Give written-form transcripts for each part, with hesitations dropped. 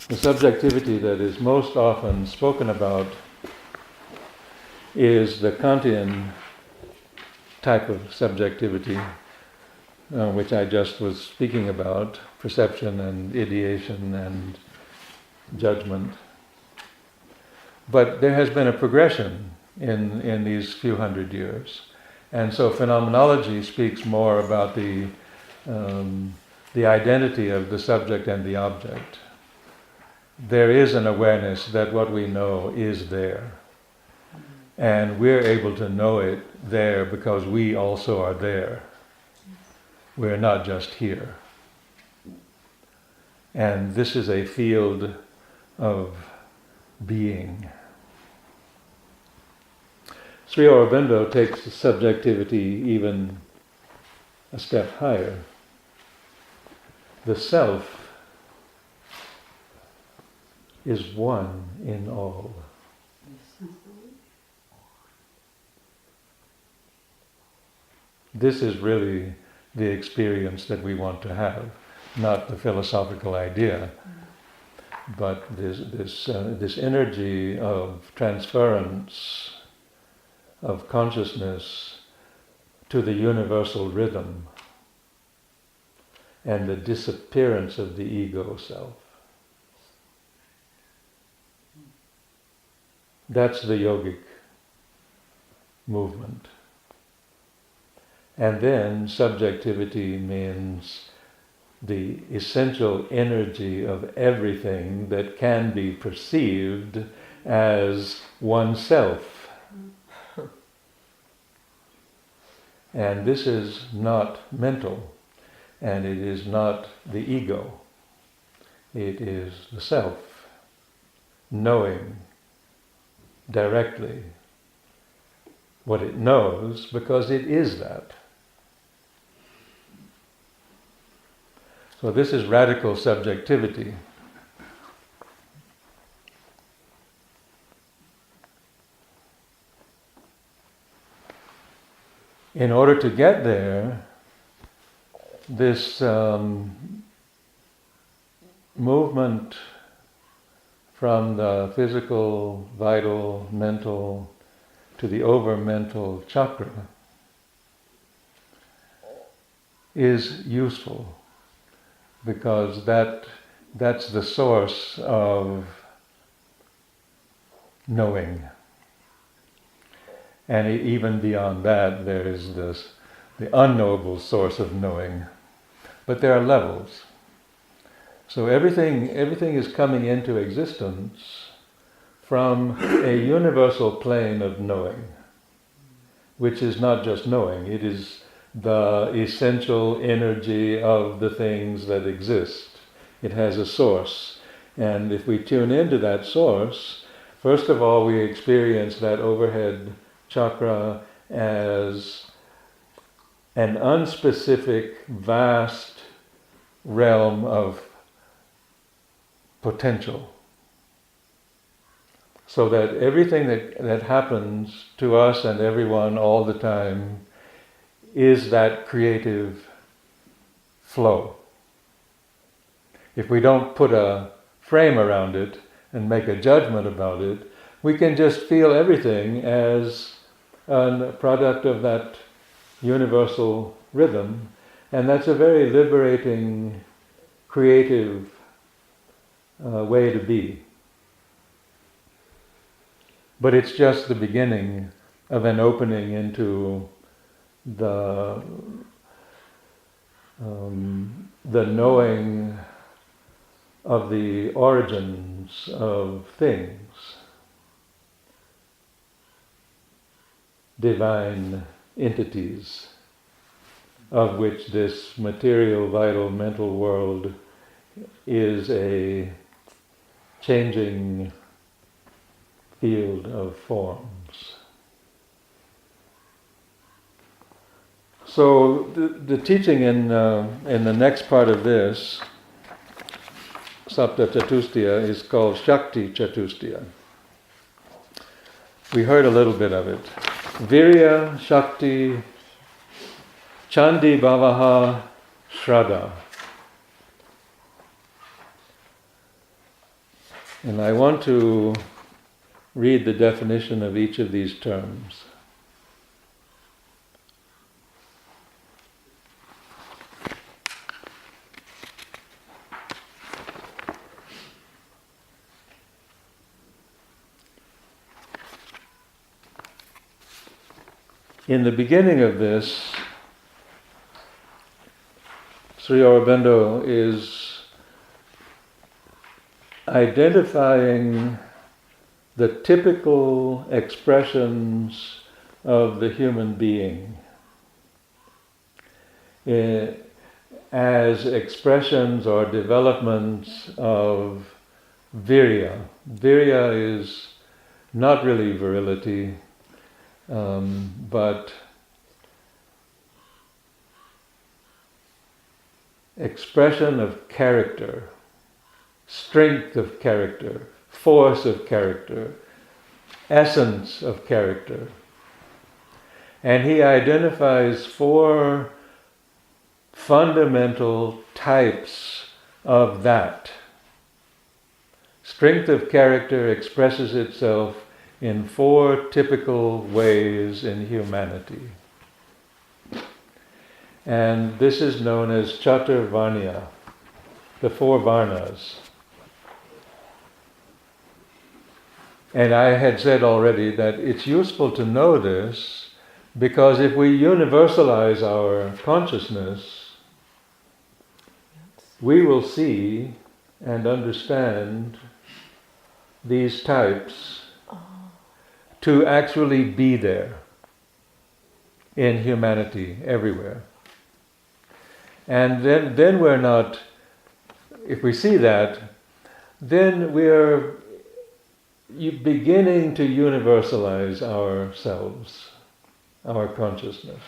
The subjectivity that is most often spoken about is the Kantian type of subjectivity, which I just was speaking about, perception and ideation and judgment. But there has been a progression in these few hundred years. And so phenomenology speaks more about the identity of the subject and the object. There is an awareness that what we know is there. And we're able to know it there because we also are there. We're not just here. And this is a field of being. Sri Aurobindo takes the subjectivity even a step higher. The self is one in all. This is really the experience that we want to have, not the philosophical idea, but this energy of transference of consciousness to the universal rhythm and the disappearance of the ego self. That's the yogic movement. And then subjectivity means the essential energy of everything that can be perceived as oneself. And this is not mental, and it is not the ego. It is the self, knowing directly what it knows because it is that. So this is radical subjectivity. In order to get there, this movement from the physical, vital, mental to the over-mental chakra is useful because that's the source of knowing. And even beyond that, there is the unknowable source of knowing. But there are levels. So everything is coming into existence from a universal plane of knowing, which is not just knowing, it is the essential energy of the things that exist. It has a source. And if we tune into that source, first of all, we experience that overhead chakra as an unspecific, vast realm of potential. So that everything that happens to us and everyone all the time is that creative flow. If we don't put a frame around it and make a judgment about it, we can just feel everything as a product of that universal rhythm, and that's a very liberating, creative way to be. But it's just the beginning of an opening into the knowing of the origins of things, divine entities, of which this material, vital, mental world is a changing field of forms. So the teaching in the next part of this, Sapta Chatusthaya, is called Shakti Chatusthaya. We heard a little bit of it. Virya, Shakti, Chandi Bhavaha, Shraddha. And I want to read the definition of each of these terms. In the beginning of this, Sri Aurobindo is identifying the typical expressions of the human being as expressions or developments of virya. Virya is not really virility, but expression of character, strength of character, force of character, essence of character. And he identifies 4 fundamental types of that. Strength of character expresses itself in 4 typical ways in humanity. And this is known as Chaturvarnya, the 4 varnas. And I had said already that it's useful to know this because if we universalize our consciousness, we will see and understand these types to actually be there in humanity everywhere. And then we're not, if we see that, then we're beginning to universalize ourselves, our consciousness.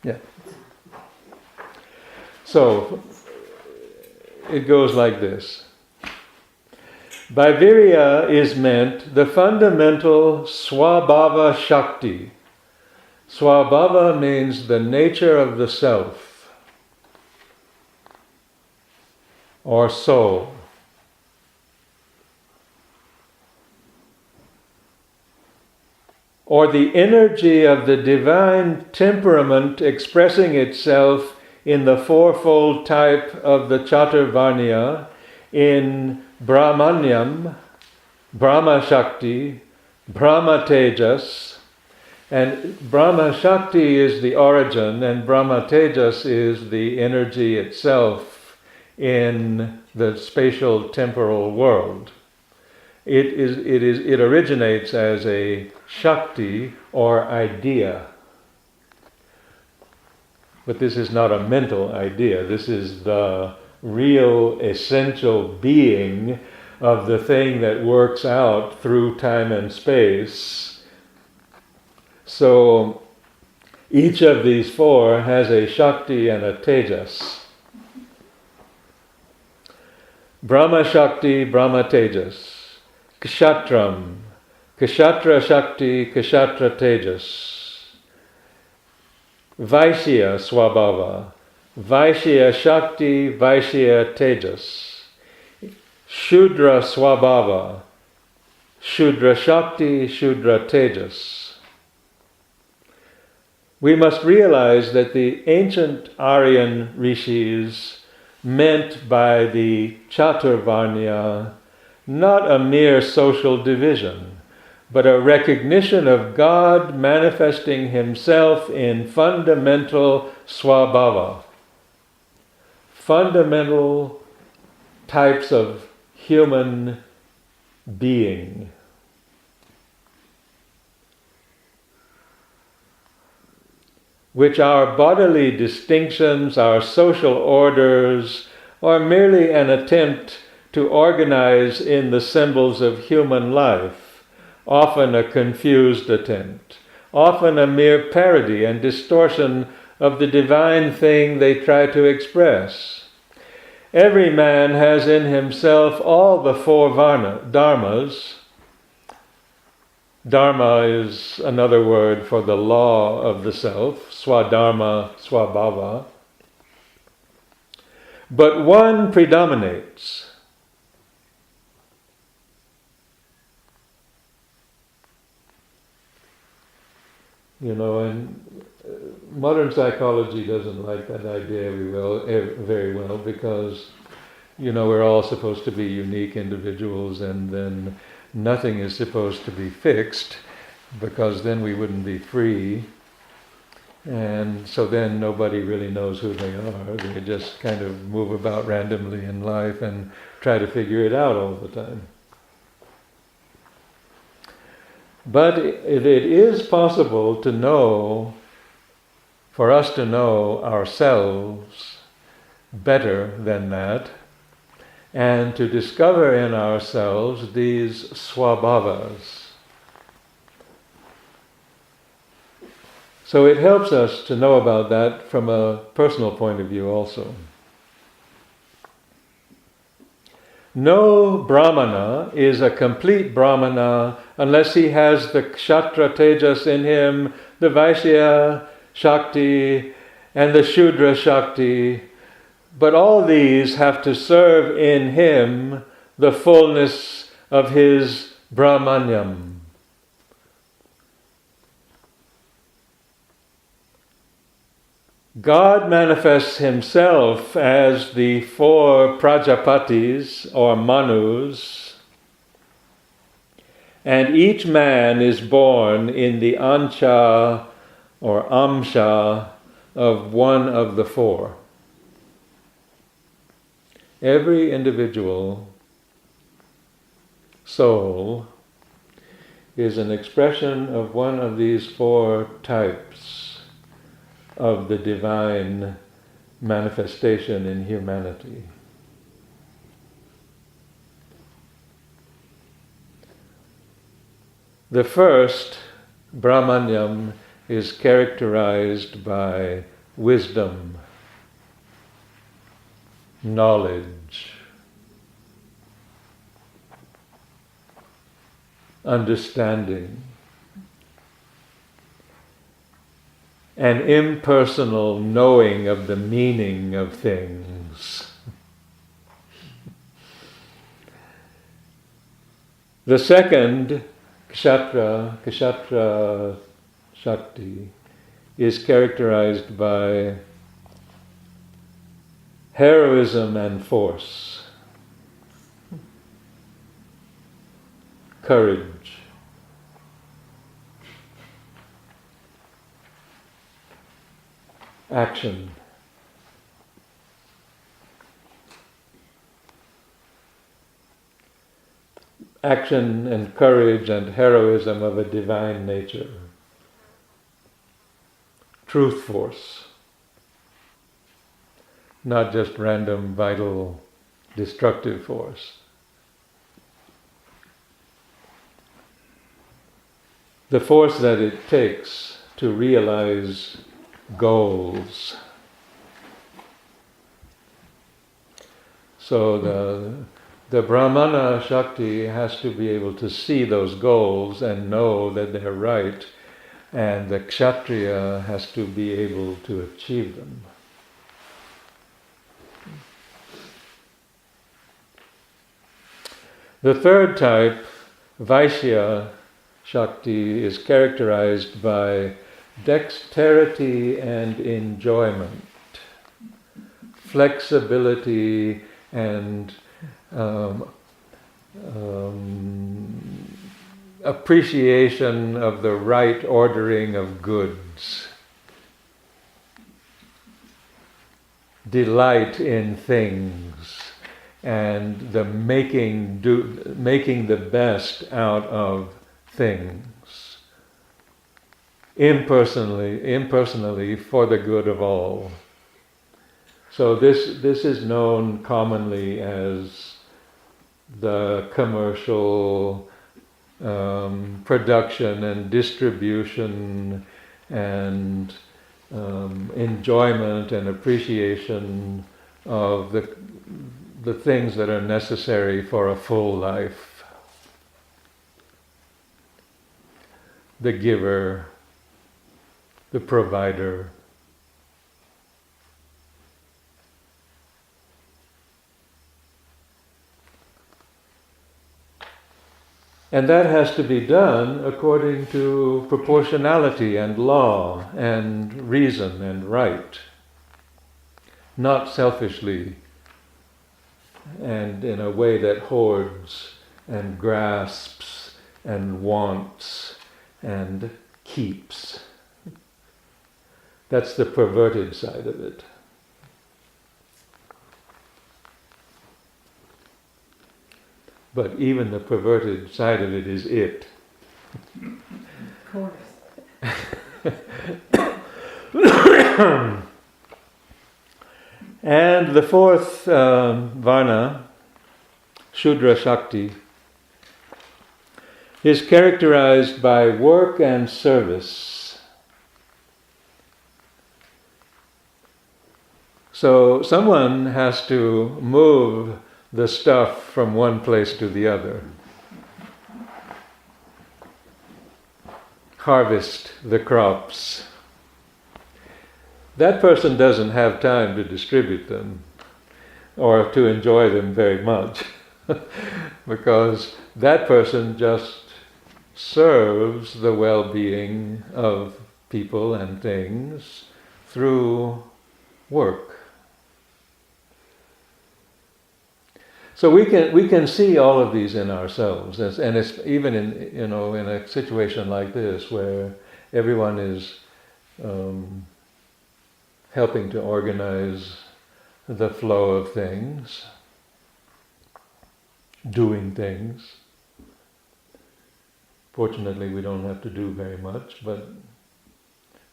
Yeah. So, it goes like this. By virya is meant the fundamental swabhava shakti. Swabhava means the nature of the self, or soul. Or the energy of the divine temperament expressing itself in the 4-fold type of the Chaturvarnya, in Brahmanyam, Brahma Shakti, Brahma Tejas, and Brahma Shakti is the origin, and Brahma Tejas is the energy itself in the spatial temporal world. It originates as a Shakti or idea. But this is not a mental idea. This is the real essential being of the thing that works out through time and space. So each of these 4 has a Shakti and a Tejas. Brahma Shakti, Brahma Tejas. Kshatram, Kshatra Shakti, Kshatra Tejas. Vaishya Swabhava, Vaishya Shakti, Vaishya Tejas. Shudra Swabhava, Shudra Shakti, Shudra Tejas. We must realize that the ancient Aryan rishis meant by the Chaturvarnya not a mere social division, but a recognition of God manifesting himself in fundamental swabhava, fundamental types of human being. Which our bodily distinctions, our social orders, are merely an attempt to organize in the symbols of human life, often a confused attempt, often a mere parody and distortion of the divine thing they try to express. Every man has in himself all the 4 dharmas. Dharma is another word for the law of the self, swadharma, swabhava. But one predominates. And modern psychology doesn't like that idea very well because, we're all supposed to be unique individuals, and then nothing is supposed to be fixed because then we wouldn't be free. And so then nobody really knows who they are. They just kind of move about randomly in life and try to figure it out all the time. But it is possible to know, for us to know ourselves better than that, and to discover in ourselves these swabhavas. So it helps us to know about that from a personal point of view also. No Brahmana is a complete Brahmana unless he has the Kshatra Tejas in him, the Vaishya Shakti, and the Shudra Shakti. But all these have to serve in him the fullness of his Brahmanyam. God manifests himself as the 4 Prajapatis or Manus, and each man is born in the Ancha or Amsha of one of the 4. Every individual soul is an expression of one of these 4 types of the divine manifestation in humanity. The first, Brahmanyam, is characterized by wisdom, knowledge, understanding, an impersonal knowing of the meaning of things. The second, Kshatra Shakti, is characterized by heroism and force, courage, action. Action and courage and heroism of a divine nature. Truth force. Not just random, vital, destructive force. The force that it takes to realize goals. So the Brahmana Shakti has to be able to see those goals and know that they're right, and the Kshatriya has to be able to achieve them. The third type, Vaishya Shakti, is characterized by dexterity and enjoyment, flexibility and appreciation of the right ordering of goods, delight in things, and the making the best out of things, impersonally for the good of all. So this is known commonly as the commercial production and distribution and enjoyment and appreciation of the things that are necessary for a full life. The giver, the provider. And that has to be done according to proportionality and law and reason and right, not selfishly and in a way that hoards and grasps and wants and keeps. That's the perverted side of it. But even the perverted side of it is it. Of course. And the fourth varna, Shudra Shakti, is characterized by work and service. So someone has to move the stuff from one place to the other. Harvest the crops. That person doesn't have time to distribute them or to enjoy them very much because that person just serves the well-being of people and things through work. So we can see all of these in ourselves, and it's even in a situation like this where everyone is helping to organize the flow of things, doing things. Fortunately, we don't have to do very much, but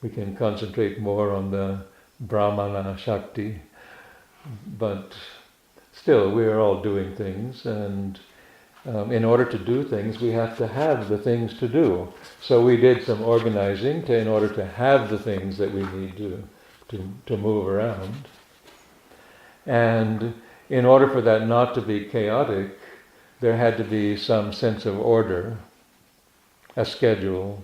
we can concentrate more on the Brahmana Shakti. But still, we are all doing things, and in order to do things, we have to have the things to do. So we did some organizing in order to have the things that we need to move around. And in order for that not to be chaotic, there had to be some sense of order, a schedule,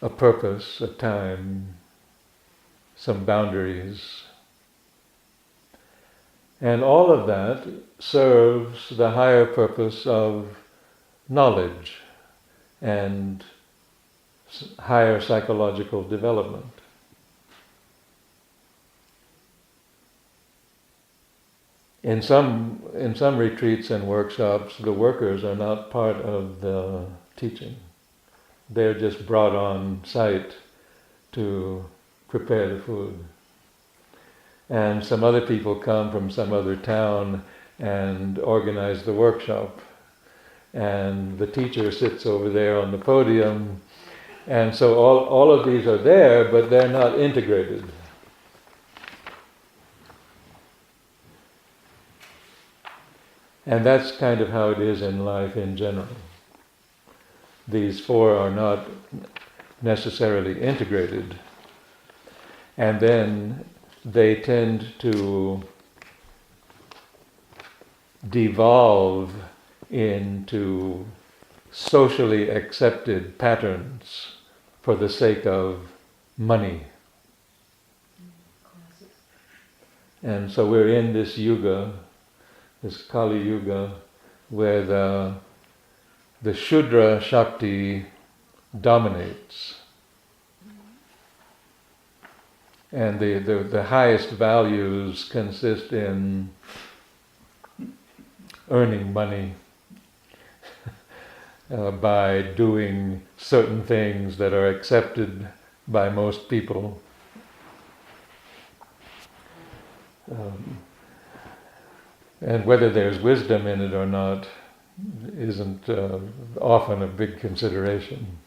a purpose, a time, some boundaries. And all of that serves the higher purpose of knowledge and higher psychological development. In some retreats and workshops, the workers are not part of the teaching. They're just brought on site to prepare the food. And some other people come from some other town and organize the workshop. And the teacher sits over there on the podium. And so all of these are there, but they're not integrated. And that's kind of how it is in life in general. These four are not necessarily integrated. And then they tend to devolve into socially accepted patterns for the sake of money. And so we're in this yuga, this Kali Yuga, where the Shudra Shakti dominates. And the highest values consist in earning money by doing certain things that are accepted by most people. And whether there's wisdom in it or not isn't often a big consideration.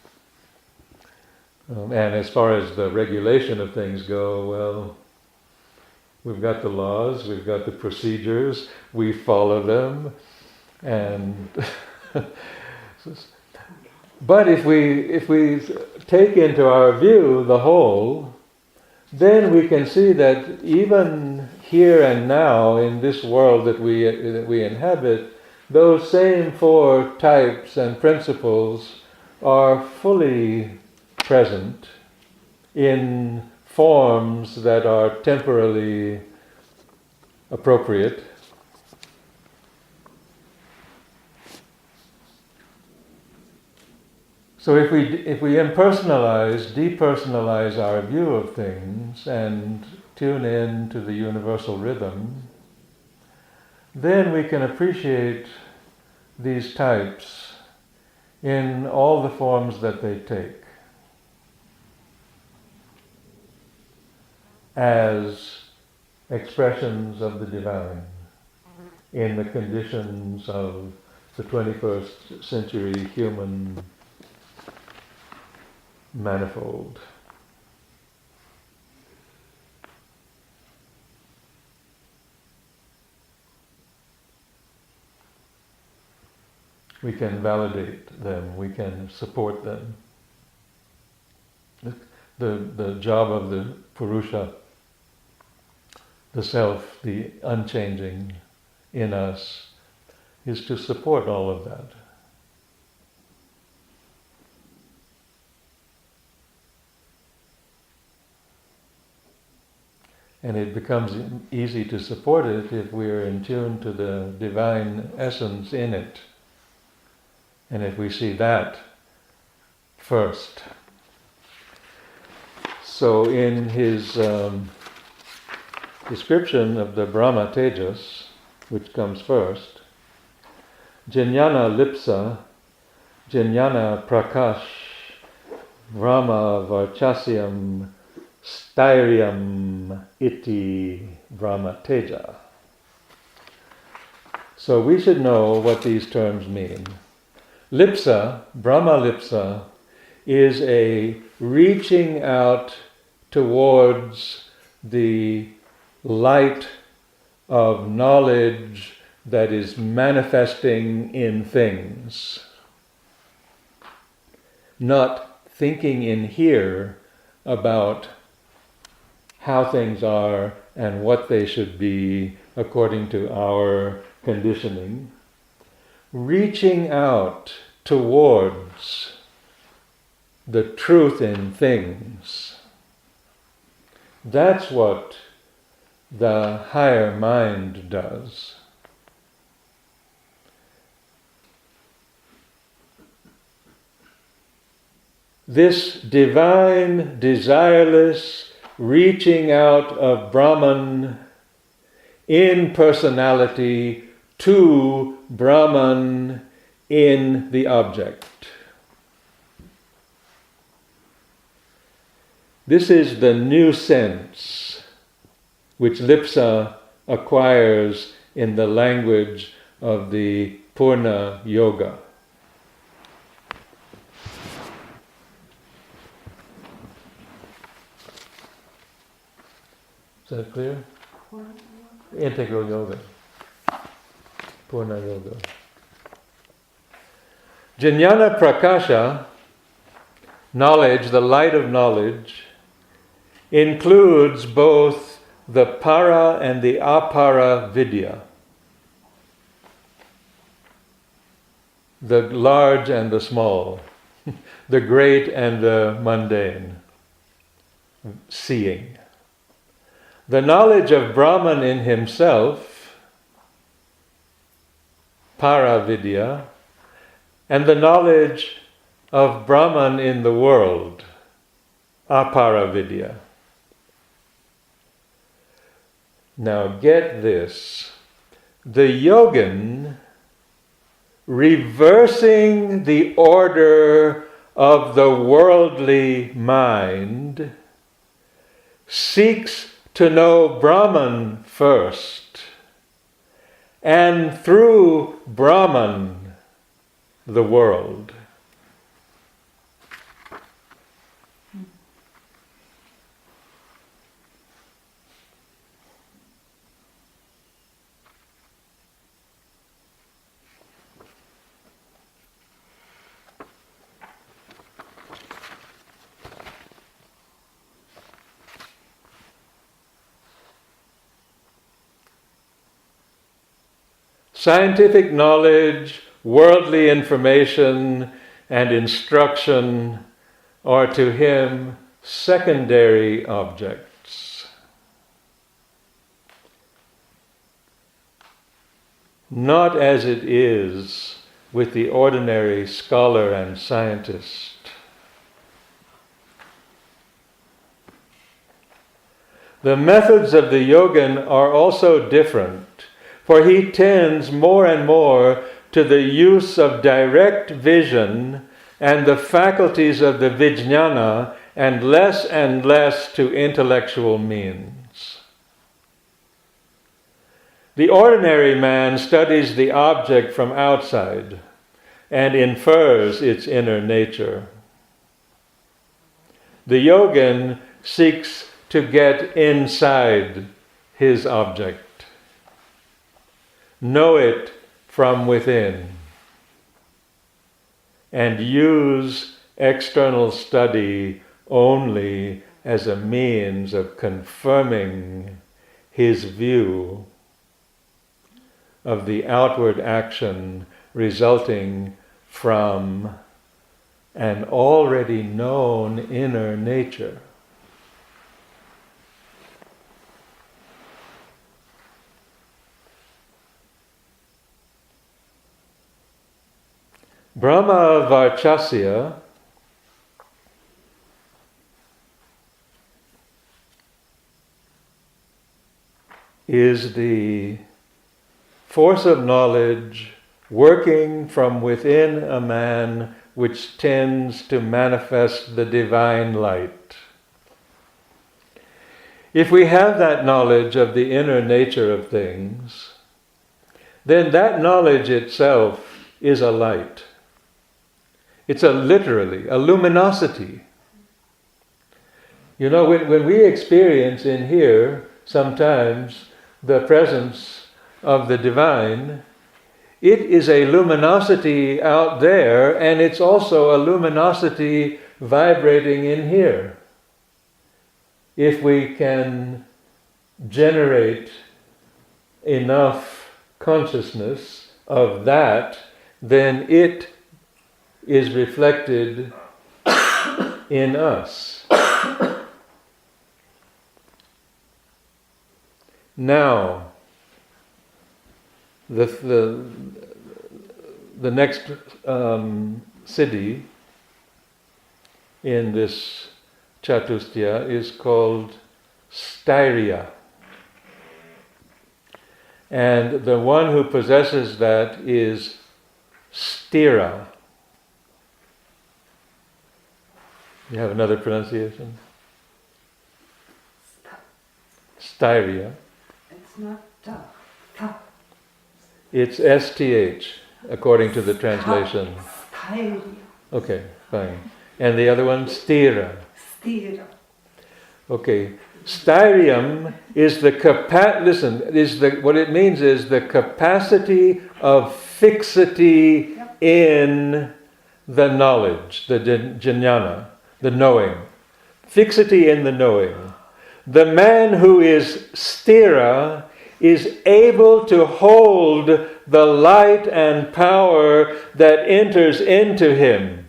And as far as the regulation of things go, well, we've got the laws, we've got the procedures, we follow them, and but if we take into our view the whole, then we can see that even here and now in this world that we inhabit, those same four types and principles are fully present in forms that are temporally appropriate So if we impersonalize, depersonalize our view of things and tune in to the universal rhythm, then we can appreciate these types in all the forms that they take as expressions of the divine in the conditions of the 21st century human manifold. We can validate them, we can support them. The job of the Purusha, the self, the unchanging in us, is to support all of that. And it becomes easy to support it if we are in tune to the divine essence in it. And if we see that first. So in his description of the Brahma Tejas, which comes first, Jnana Lipsa, Jnana Prakash, Brahma Varchasyam, Styriam iti Brahma Teja. So we should know what these terms mean. Lipsa, Brahma Lipsa, is a reaching out towards the light of knowledge that is manifesting in things. Not thinking in here about how things are and what they should be according to our conditioning. Reaching out towards the truth in things. That's what the higher mind does. This divine, desireless reaching out of Brahman in personality to Brahman in the object. This is the new sense which Lipsa acquires in the language of the Purna Yoga. Is that clear? Integral Yoga. Purna Yoga. Jnana Prakasha, knowledge, the light of knowledge, includes both the para and the apara vidya, the large and the small, the great and the mundane, seeing. The knowledge of Brahman in himself, para vidya, and the knowledge of Brahman in the world, apara vidya. Now get this. The yogin, reversing the order of the worldly mind, seeks to know Brahman first, and through Brahman, the world. Scientific knowledge, worldly information, and instruction are to him secondary objects. Not as it is with the ordinary scholar and scientist, The methods of the yogin are also different, for he tends more and more to the use of direct vision and the faculties of the vijnana, and less to intellectual means. The ordinary man studies the object from outside and infers its inner nature. The yogin seeks to get inside his object, know it from within, and use external study only as a means of confirming his view of the outward action resulting from an already known inner nature. Brahma Varchasya is the force of knowledge working from within a man which tends to manifest the divine light. If we have that knowledge of the inner nature of things, then that knowledge itself is a light. It's literally a luminosity. You know, when we experience in here sometimes the presence of the divine, it is a luminosity out there, and it's also a luminosity vibrating in here. If we can generate enough consciousness of that, then it is reflected in us. Now, the next siddhi in this Chatusthaya is called Styria. And the one who possesses that is Stira. You have another pronunciation? Styria. It's not ta. Ta. It's STH, according to the translation. Styria. Okay, fine. And the other one, Stira. Stira. Okay. Styrium is what it means is the capacity of fixity in the knowledge, the jnana, the knowing. Fixity in the knowing. The man who is stira is able to hold the light and power that enters into him.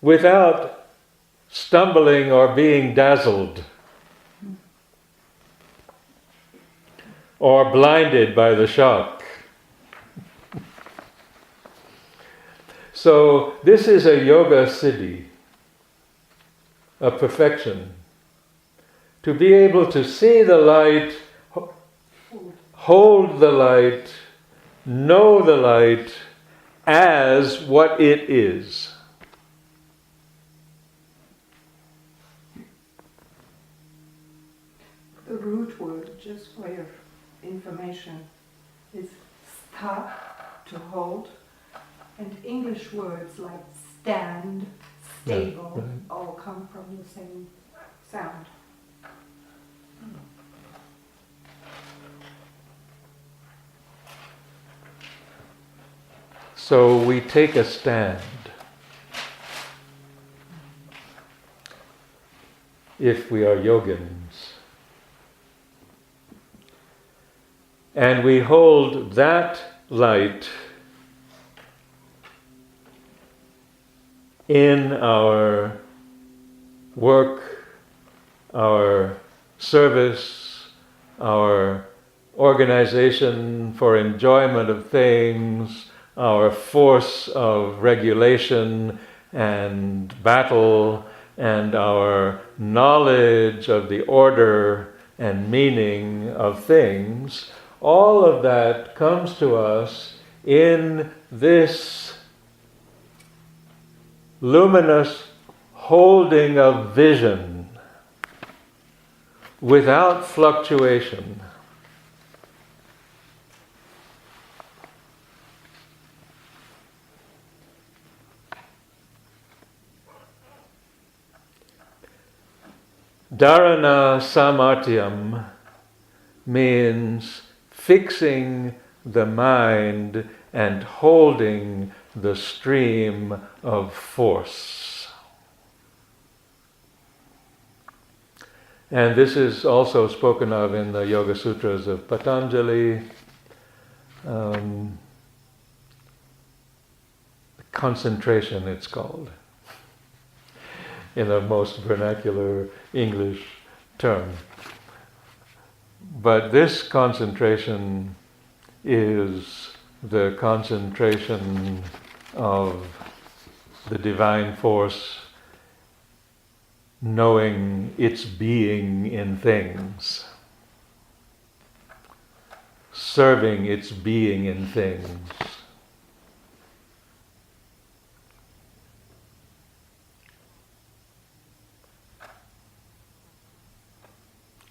Without stumbling or being dazzled or blinded by the shock. So this is a Yoga Siddhi, a perfection. To be able to see the light, hold the light, know the light as what it is. The root word, just for your information, is sta, to hold, and English words like stand, stable, right. all come from the same sound. So we take a stand. If we are yogins. And we hold that light in our work, our service, our organization for enjoyment of things, our force of regulation, and battle and our knowledge of the order and meaning of things, all of that comes to us in this luminous holding of vision without fluctuation. Dharana samartyam means fixing the mind and holding the stream of force. And this is also spoken of in the Yoga Sutras of Patanjali. Concentration, it's called, in the most vernacular English term. But this concentration is the concentration of the divine force knowing its being in things, serving its being in things.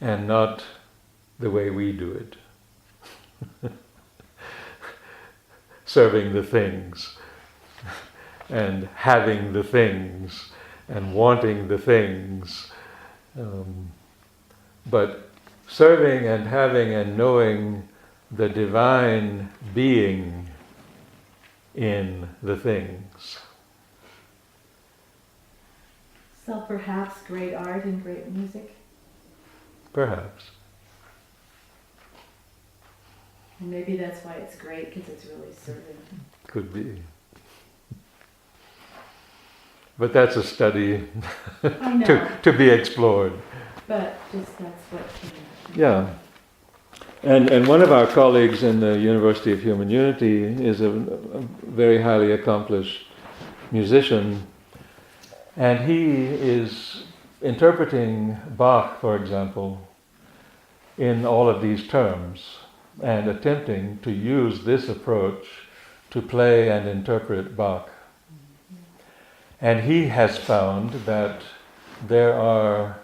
And not the way we do it. Serving the things, and having the things, and wanting the things. But serving and having and knowing the divine being in the things. So perhaps great art and great music. Perhaps. And maybe that's why it's great, because it's really serving. Could be. But that's a study I know. to be explored. But just that's what came. Yeah. And one of our colleagues in the University of Human Unity is a very highly accomplished musician, and he is interpreting Bach, for example, in all of these terms, and attempting to use this approach to play and interpret Bach. And he has found that there are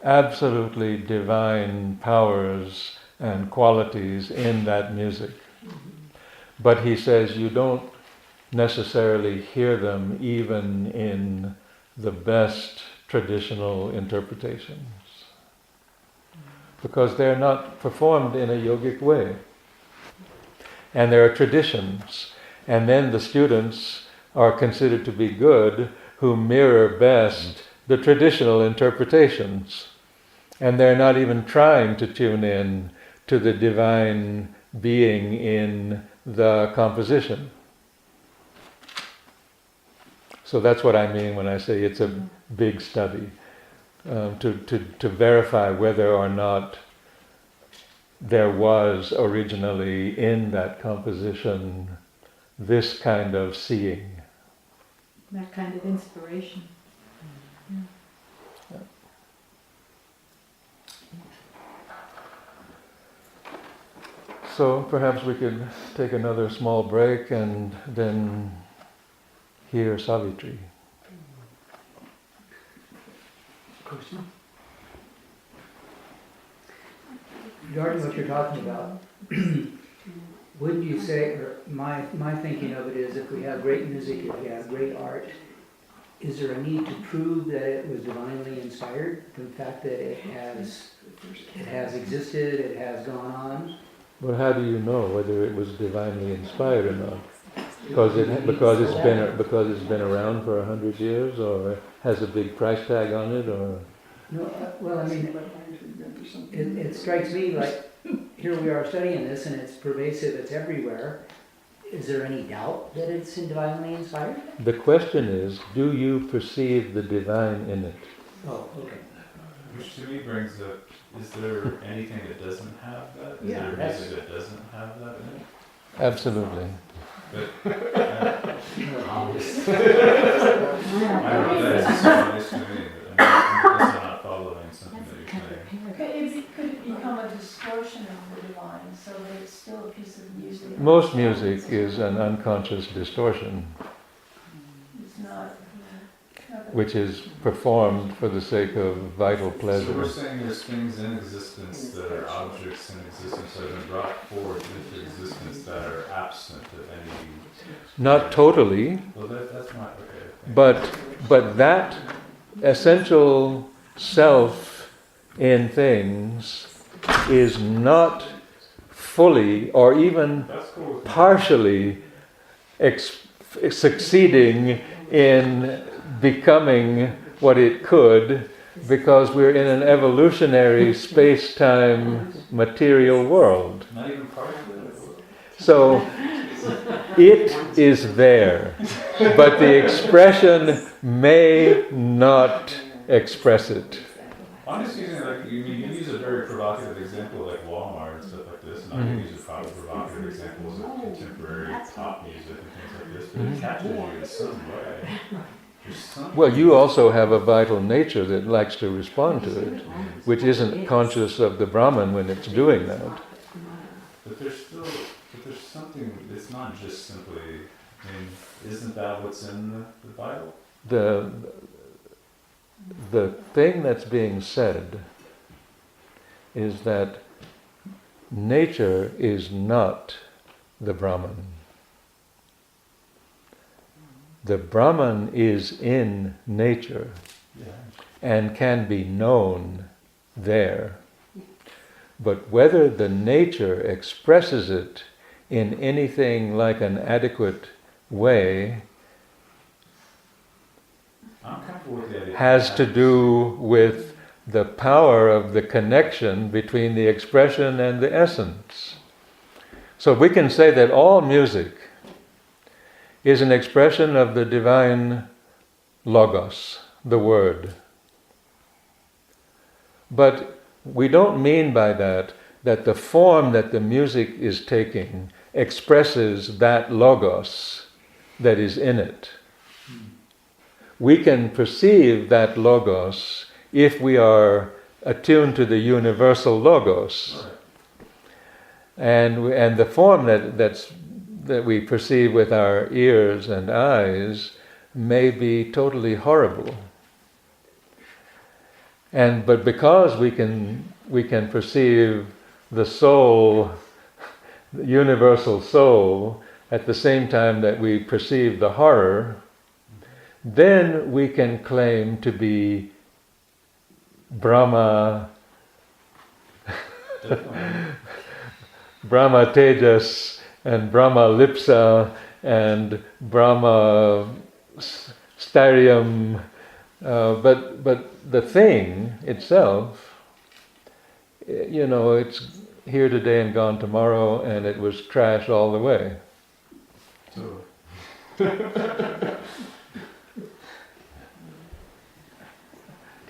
absolutely divine powers and qualities in that music. But he says you don't necessarily hear them even in the best traditional interpretations, because they're not performed in a yogic way. And there are traditions, and then the students are considered to be good who mirror best the traditional interpretations. And they're not even trying to tune in to the divine being in the composition. So that's what I mean when I say it's a big study, to verify whether or not there was originally in that composition this kind of seeing. That kind of inspiration. Yeah. So perhaps we could take another small break and then hear Savitri. Question? Regarding what you're talking about, wouldn't you say, or my thinking of it is, if we have great music, if we have great art, is there a need to prove that it was divinely inspired? The fact that it has existed, it has gone on? But how do you know whether it was divinely inspired or not? Because it's been around for 100 years, or has a big price tag on it, or? No, well, I mean, it strikes me like here we are studying this, and it's pervasive, it's everywhere. Is there any doubt that it's divinely inspired? The question is, do you perceive the divine in it? Oh, okay. Which to me brings up, is there anything that doesn't have that? Is Yeah, there music that doesn't have that in it? Absolutely. But I don't know, that's so nice to me. I guess I'm not following something that you're saying. Could it become a distortion of the divine so that it's still a piece of music? Most music is an unconscious distortion, It's not. which is performed for the sake of vital So pleasure. we're saying there's things in existence that are objects in existence that have been brought forward into existence that are absent of any. Not totally, Well, that's not okay. but that essential self in things is not fully or even That's cool with me. partially succeeding in becoming what it could, because we're in an evolutionary space-time material world. Not even partially. So it is there, but the expression may not express it. I'm just using you use a very provocative example like Walmart and stuff like this, and I'm going to use a provocative examples of contemporary pop music and things like this, but it catches you in some way. There's something. Well, you also have a vital nature that likes to respond to it, which isn't conscious of the Brahman when it's doing that. But there's something, it's not just simply, I mean, isn't that what's in the Bible? The thing that's being said is that nature is not the Brahman. The Brahman is in nature and can be known there. But whether the nature expresses it in anything like an adequate way I'm comfortable with the idea. has to do with the power of the connection between the expression and the essence. So we can say that all music is an expression of the divine logos, the word. But we don't mean by that the form that the music is taking expresses that logos that is in it. We can perceive that logos if we are attuned to the universal logos. And the form that we perceive with our ears and eyes may be totally horrible. But because we can perceive the soul, the universal soul, at the same time that we perceive the horror, then we can claim to be Brahma, Brahma Tejas and Brahma Lipsa and Brahma Styrium, but the thing itself, it's here today and gone tomorrow, and it was trash all the way. So,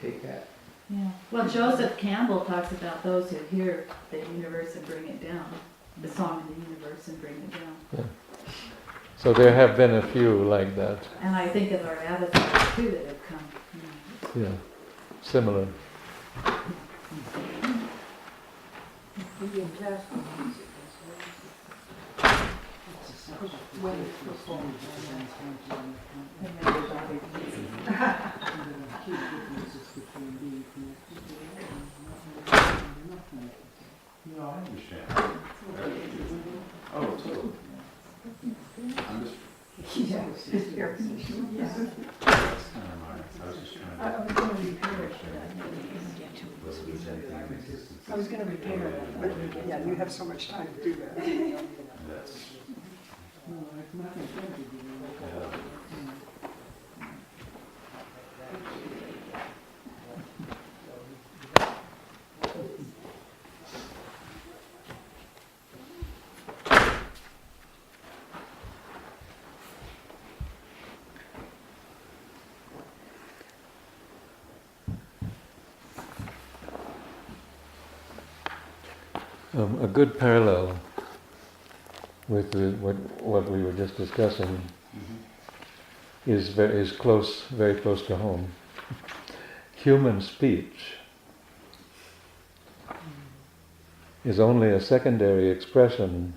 Take that. Yeah. Well, Joseph Campbell talks about those who hear the universe and bring it down, the song of the universe and bring it down. So there have been a few like that. And I think of our avatars too that have come. Yeah, similar. Indian classical music when it's performed. no, I understand. Oh, totally. I'm just, Yeah, it's your position. Yeah. that's kind of mine. I was just trying I to. was going to repair it. Whether there's anything in existence. I was going to repair it, but yeah, you have so much time to do that. That's. Yeah. A good parallel with what we were just discussing is very close to home. Human speech is only a secondary expression,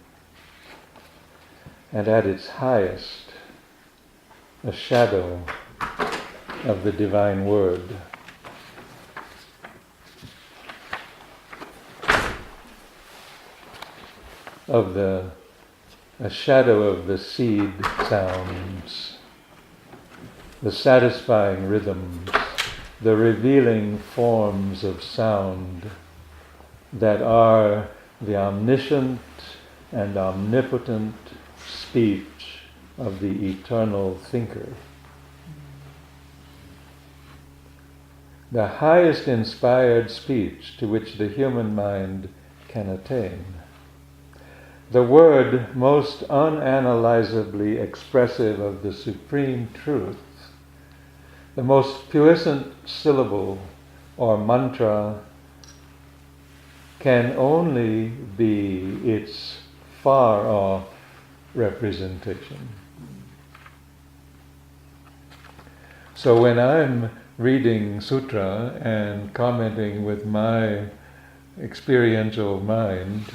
and at its highest, a shadow of the divine word. A shadow of the seed sounds, the satisfying rhythms, the revealing forms of sound that are the omniscient and omnipotent speech of the eternal thinker. The highest inspired speech to which the human mind can attain. The word most unanalysably expressive of the supreme truth, the most puissant syllable or mantra can only be its far-off representation. So when I'm reading sutra and commenting with my experiential mind,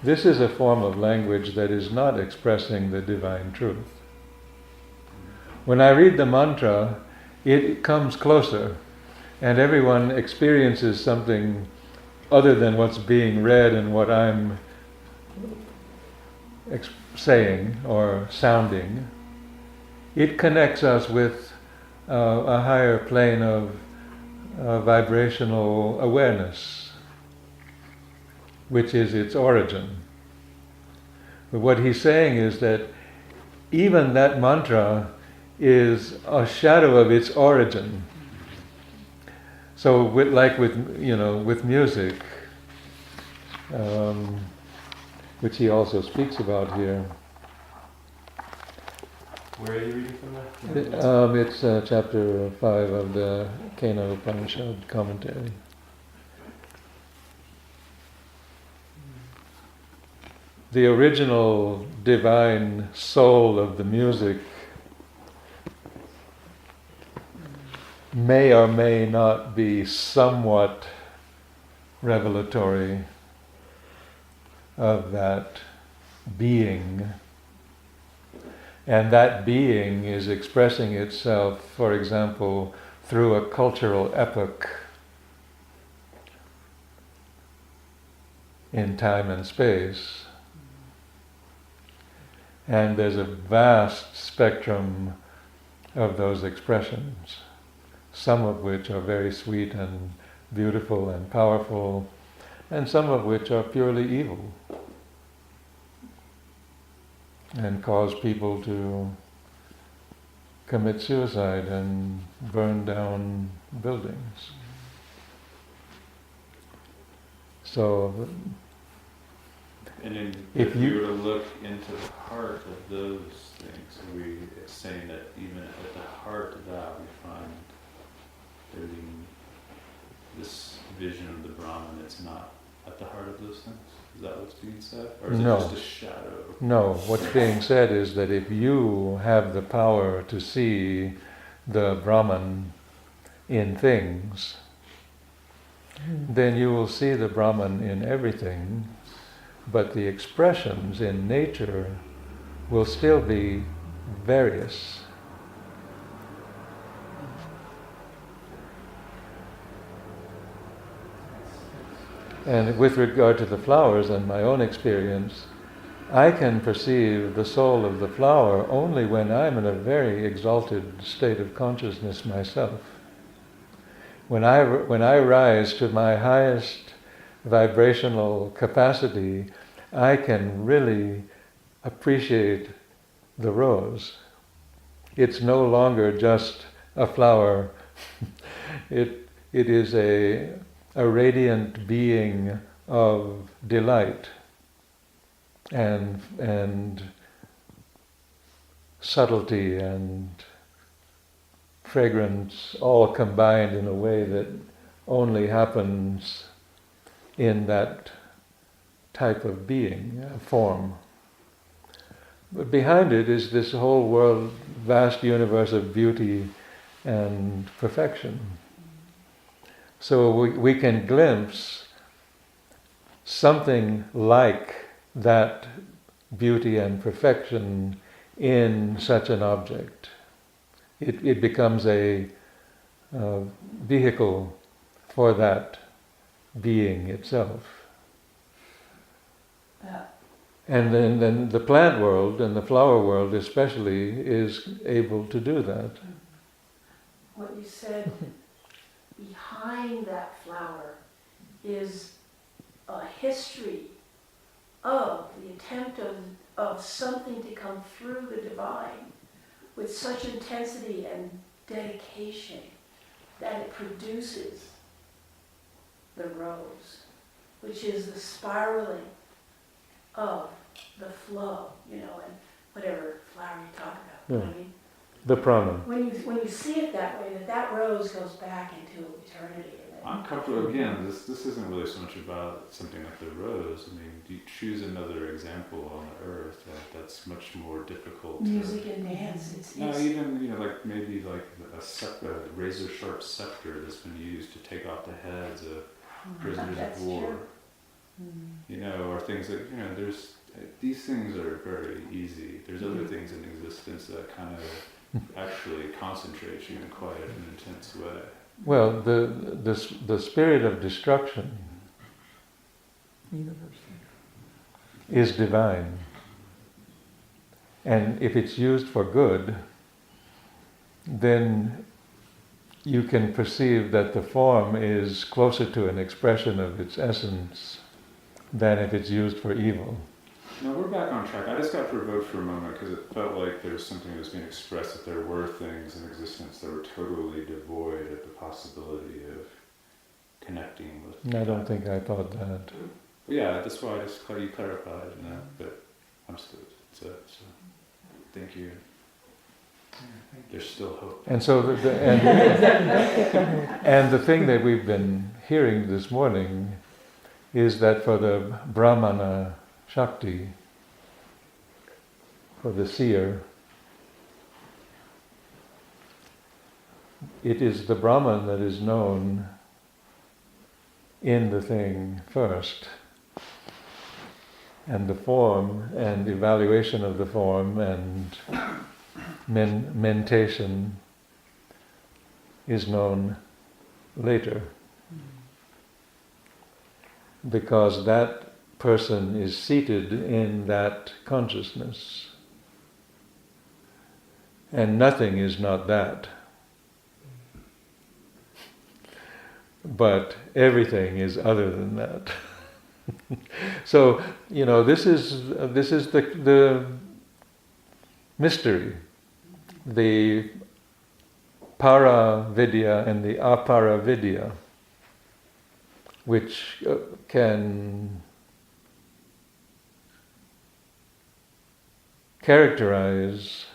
this is a form of language that is not expressing the divine truth. When I read the mantra, it comes closer, and everyone experiences something other than what's being read and what I'm saying or sounding. It connects us with a higher plane of vibrational awareness, which is its origin. But what he's saying is that even that mantra is a shadow of its origin. So, with music, which he also speaks about here. Where are you reading from that? It's chapter 5 of the Kena Upanishad commentary. The original divine soul of the music may or may not be somewhat revelatory of that being. And that being is expressing itself, for example, through a cultural epoch in time and space. And there's a vast spectrum of those expressions, some of which are very sweet and beautiful and powerful, and some of which are purely evil and cause people to commit suicide and burn down buildings. So, And if if you you were to look into the heart of those things, it's saying that even at the heart of that we find there being this vision of the Brahman that's not at the heart of those things. Is that what's being said? Or is No. it just a shadow? No, what's being said is that if you have the power to see the Brahman in things, then you will see the Brahman in everything, but the expressions in nature will still be various. And with regard to the flowers and my own experience, I can perceive the soul of the flower only when I'm in a very exalted state of consciousness myself. When I rise to my highest vibrational capacity, I can really appreciate the rose. It's no longer just a flower. It is a radiant being of delight and subtlety and fragrance, all combined in a way that only happens in that type of being, form. But behind it is this whole world, vast universe of beauty and perfection. So we can glimpse something like that beauty and perfection in such an object. It becomes a vehicle for that being itself. And then the plant world and the flower world especially is able to do that. What you said, behind that flower is a history of the attempt of something to come through the divine with such intensity and dedication that it produces the rose, which is the spiraling of the flow, and whatever flower you talk about. You know what I mean? The prana. When you see it that way, that rose goes back into eternity. I'm comfortable, again, this isn't really so much about something like the rose. I mean, you choose another example on the earth that's much more difficult. Music and dance. Even, like maybe like a razor sharp scepter that's been used to take off the heads of prisoners of war. True. Or things that, these things are very easy. There's other things in existence that kind of actually concentrate you in quite an intense way. Well, the spirit of destruction is divine. And if it's used for good, then you can perceive that the form is closer to an expression of its essence than if it's used for evil. No, we're back on track. I just got provoked for a moment because it felt like there was something that was being expressed, that there were things in existence that were totally devoid of the possibility of connecting with. I don't think I thought that. But yeah, that's why you clarified, but I'm still, so thank you. There's still hope. And so, and the thing that we've been hearing this morning is that for the Brahmana Shakti, for the seer, it is the Brahman that is known in the thing first, and the form and evaluation of the form and mentation is known later, because that person is seated in that consciousness, and nothing is not that, but everything is other than that. So this is the mystery, the para vidya and the apara vidya, which can characterize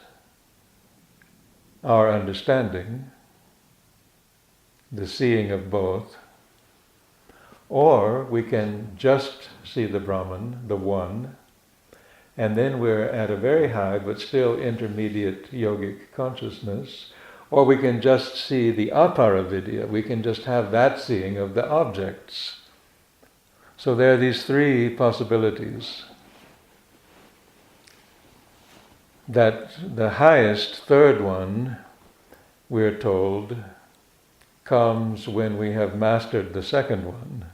our understanding, the seeing of both, or we can just see the Brahman, the one, and then we're at a very high but still intermediate yogic consciousness, or we can just see the apara vidya, we can just have that seeing of the objects. So there are these three possibilities. That the highest, third one, we're told, comes when we have mastered the second one.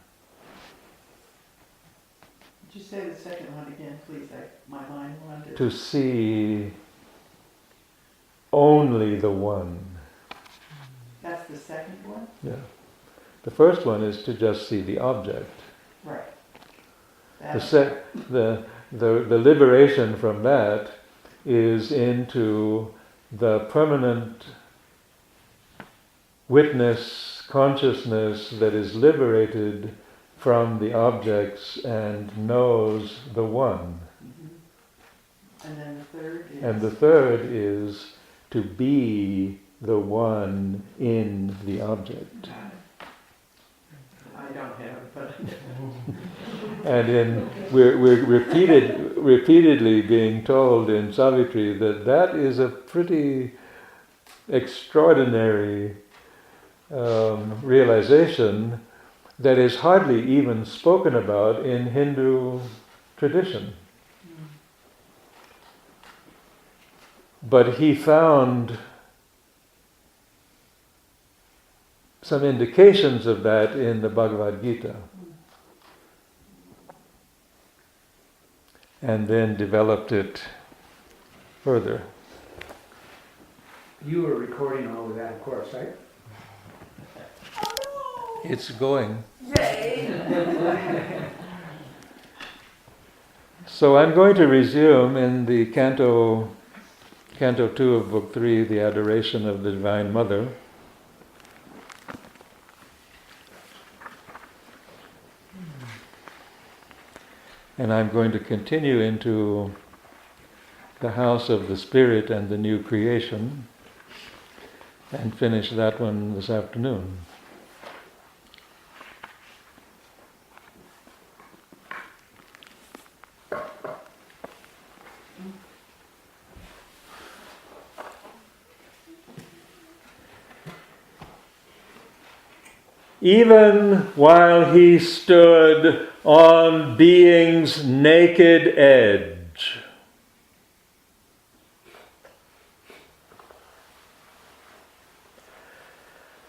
Could you say the second one again, please? My mind wandered. To see only the one. That's the second one? Yeah. The first one is to just see the object. Right. The liberation from that is into the permanent witness consciousness that is liberated from the objects and knows the one. Mm-hmm. And then the third is? And the third is to be the one in the object. I I don't have, but And we're repeatedly being told in Savitri that is a pretty extraordinary realization that is hardly even spoken about in Hindu tradition. But he found some indications of that in the Bhagavad Gita, and then developed it further. You were recording all of that, of course, right? It's going. Yay! So I'm going to resume in the Canto 2 of Book 3, the Adoration of the Divine Mother. And I'm going to continue into the House of the Spirit and the New Creation and finish that one this afternoon. Even while he stood on being's naked edge,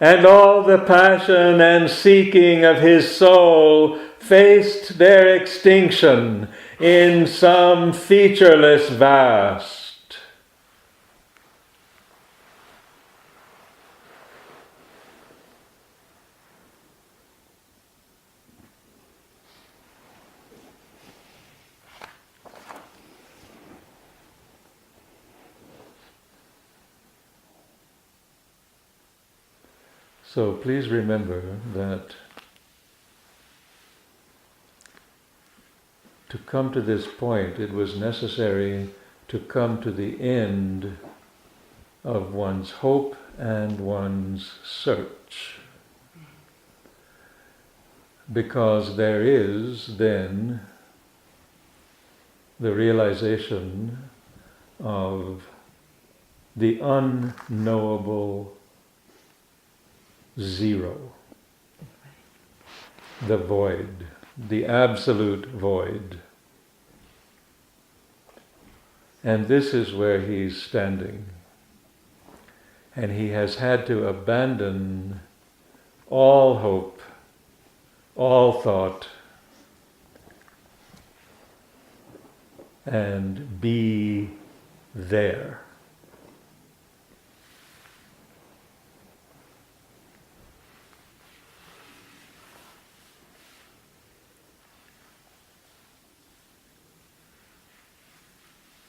and all the passion and seeking of his soul faced their extinction in some featureless vast. So please remember that to come to this point, it was necessary to come to the end of one's hope and one's search. Because there is then the realization of the unknowable zero, the void, the absolute void. And this is where he's standing. And he has had to abandon all hope, all thought, and be there.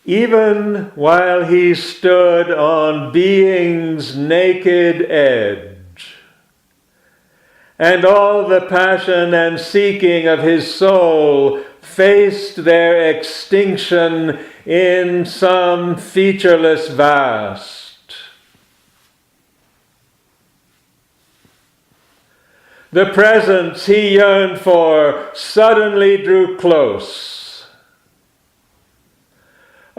Even while he stood on being's naked edge, and all the passion and seeking of his soul faced their extinction in some featureless vast, the presence he yearned for suddenly drew close.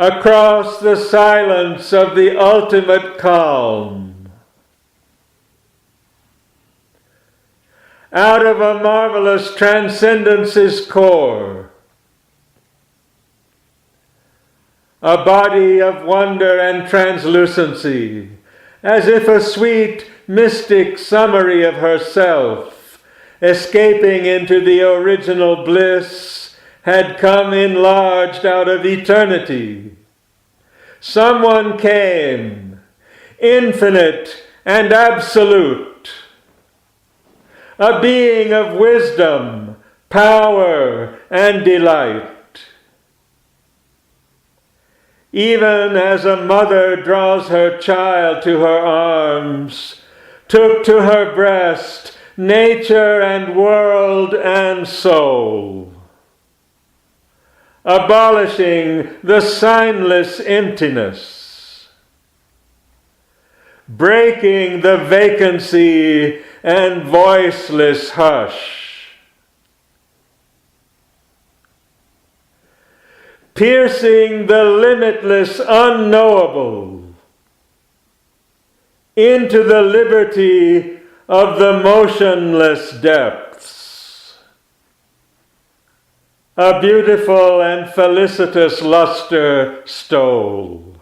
Across the silence of the ultimate calm, out of a marvelous transcendence's core, a body of wonder and translucency, as if a sweet, mystic summary of herself, escaping into the original bliss, had come enlarged out of eternity. Someone came, infinite and absolute, a being of wisdom, power, and delight. Even as a mother draws her child to her arms, took to her breast nature and world and soul, abolishing the signless emptiness, breaking the vacancy and voiceless hush. piercing the limitless unknowable into the liberty of the motionless depths. A beautiful and felicitous luster stole.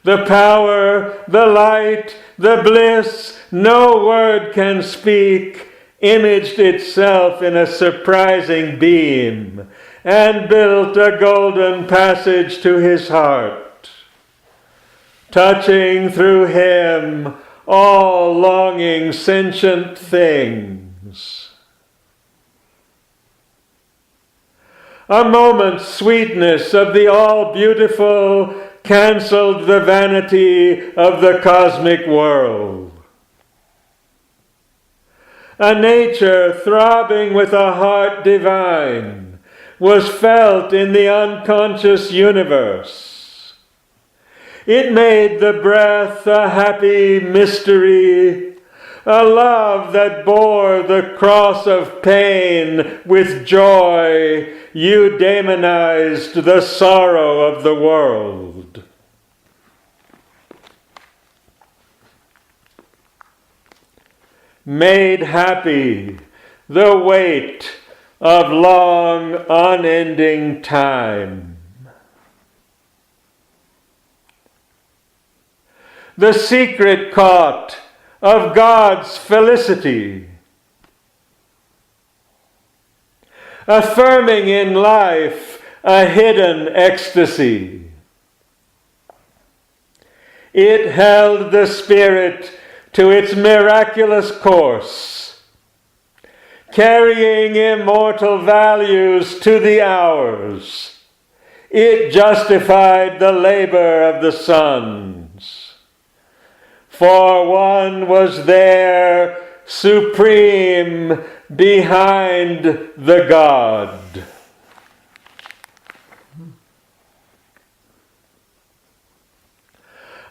The power, the light, the bliss no word can speak imaged itself in a surprising beam and built a golden passage to his heart, touching through him all longing sentient things. A moment's sweetness of the all-beautiful cancelled the vanity of the cosmic world. A nature throbbing with a heart divine was felt in the unconscious universe. It made the breath a happy mystery, a love that bore the cross of pain with joy, eudaemonized the sorrow of the world. Made happy the weight of long, unending time. The secret caught of God's felicity, affirming in life a hidden ecstasy. It held the spirit to its miraculous course, carrying immortal values to the hours. It justified the labor of the suns. For one was there supreme behind the God.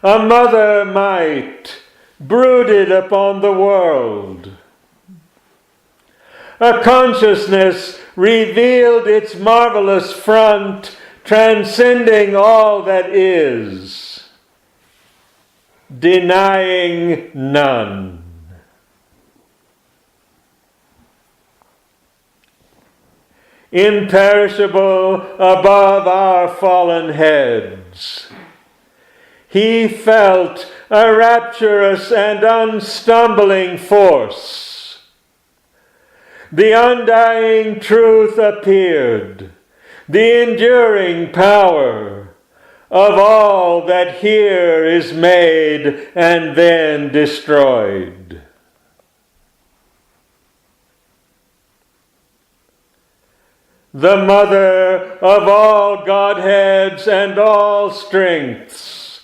A mother might brooded upon the world. A consciousness revealed its marvelous front, transcending all that is, denying none. Imperishable above our fallen heads, he felt a rapturous and unstumbling force. The undying truth appeared, the enduring power of all that here is made and then destroyed. The mother of all Godheads and all strengths,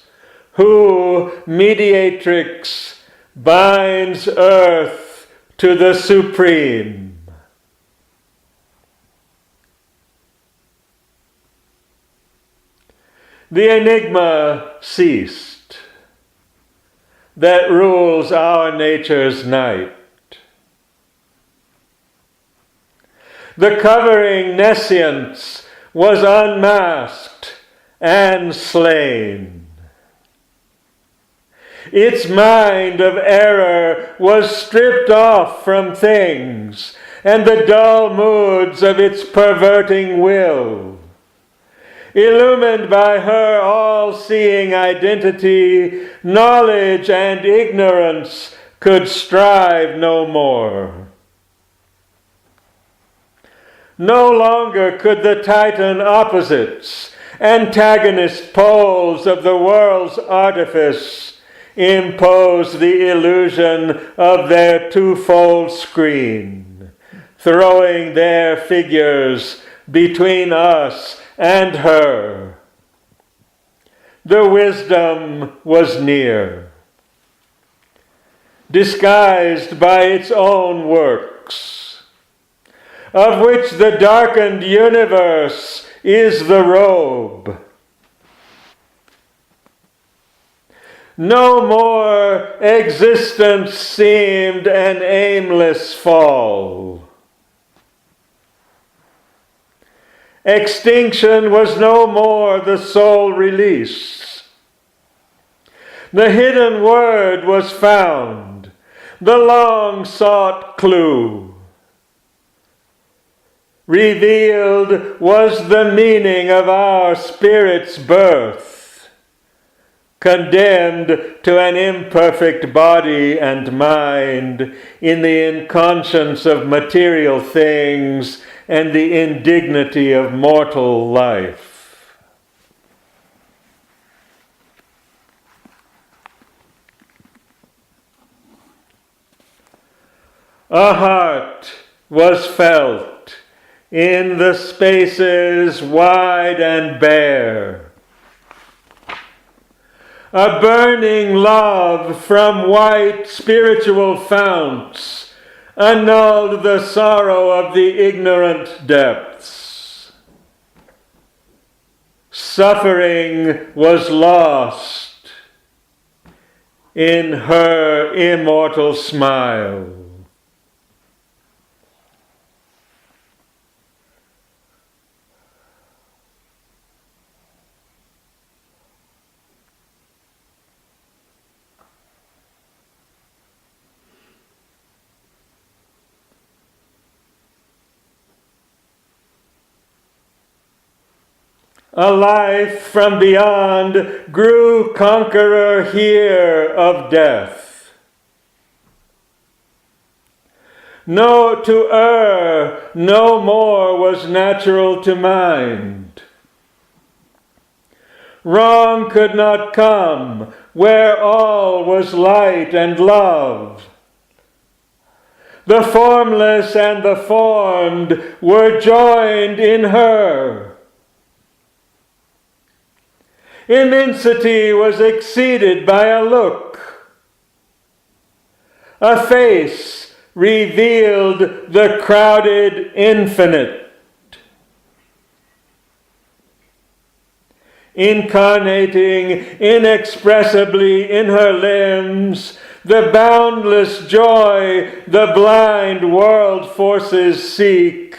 who, mediatrix, binds earth to the supreme. The enigma ceased that rules our nature's night. The covering nescience was unmasked and slain. Its mind of error was stripped off from things, and the dull moods of its perverting will. Illumined by her all-seeing identity, knowledge and ignorance could strive no more. No longer could the Titan opposites, antagonist poles of the world's artifice, impose the illusion of their twofold screen, throwing their figures between us and her. The wisdom was near, disguised by its own works, of which the darkened universe is the robe. No more existence seemed an aimless fall. Extinction was no more the sole release. The hidden word was found, the long-sought clue. Revealed was the meaning of our spirit's birth, condemned to an imperfect body and mind in the inconscience of material things and the indignity of mortal life. A heart was felt in the spaces wide and bare. A burning love from white spiritual founts annulled the sorrow of the ignorant depths. Suffering was lost in her immortal smile. A life from beyond grew conqueror here of death. No, to err no more was natural to mind. Wrong could not come where all was light and love. The formless and the formed were joined in her. Immensity was exceeded by a look. A face revealed the crowded infinite. Incarnating inexpressibly in her limbs the boundless joy the blind world forces seek,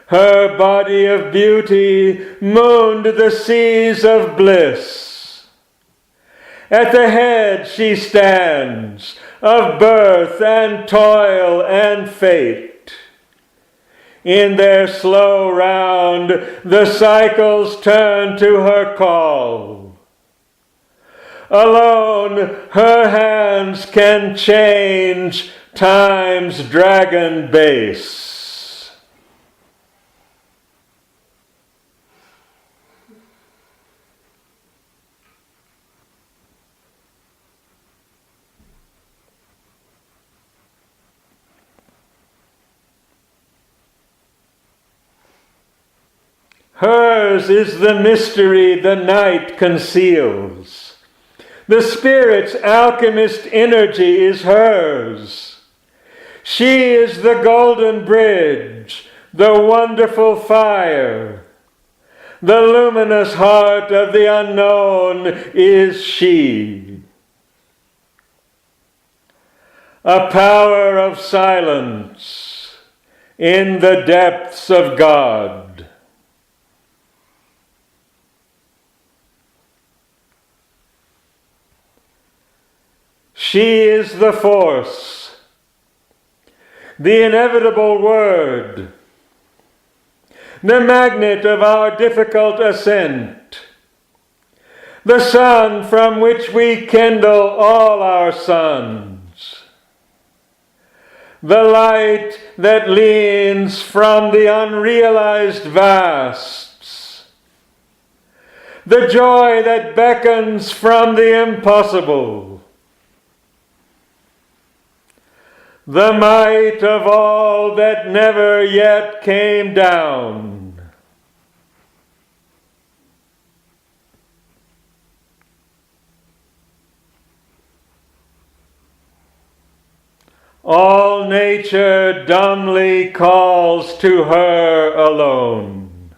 her body of beauty mooned the seas of bliss. At the head she stands of birth and toil and fate. In their slow round the cycles turn to her call. Alone her hands can change time's dragon base. Hers is the mystery the night conceals. The Spirit's alchemist energy is hers. She is the golden bridge, the wonderful fire. The luminous heart of the unknown is she. A power of silence in the depths of God. She is the force, the inevitable word, the magnet of our difficult ascent, the sun from which we kindle all our suns, the light that leans from the unrealized vasts, the joy that beckons from the impossible, the might of all that never yet came down. All nature dumbly calls to her alone,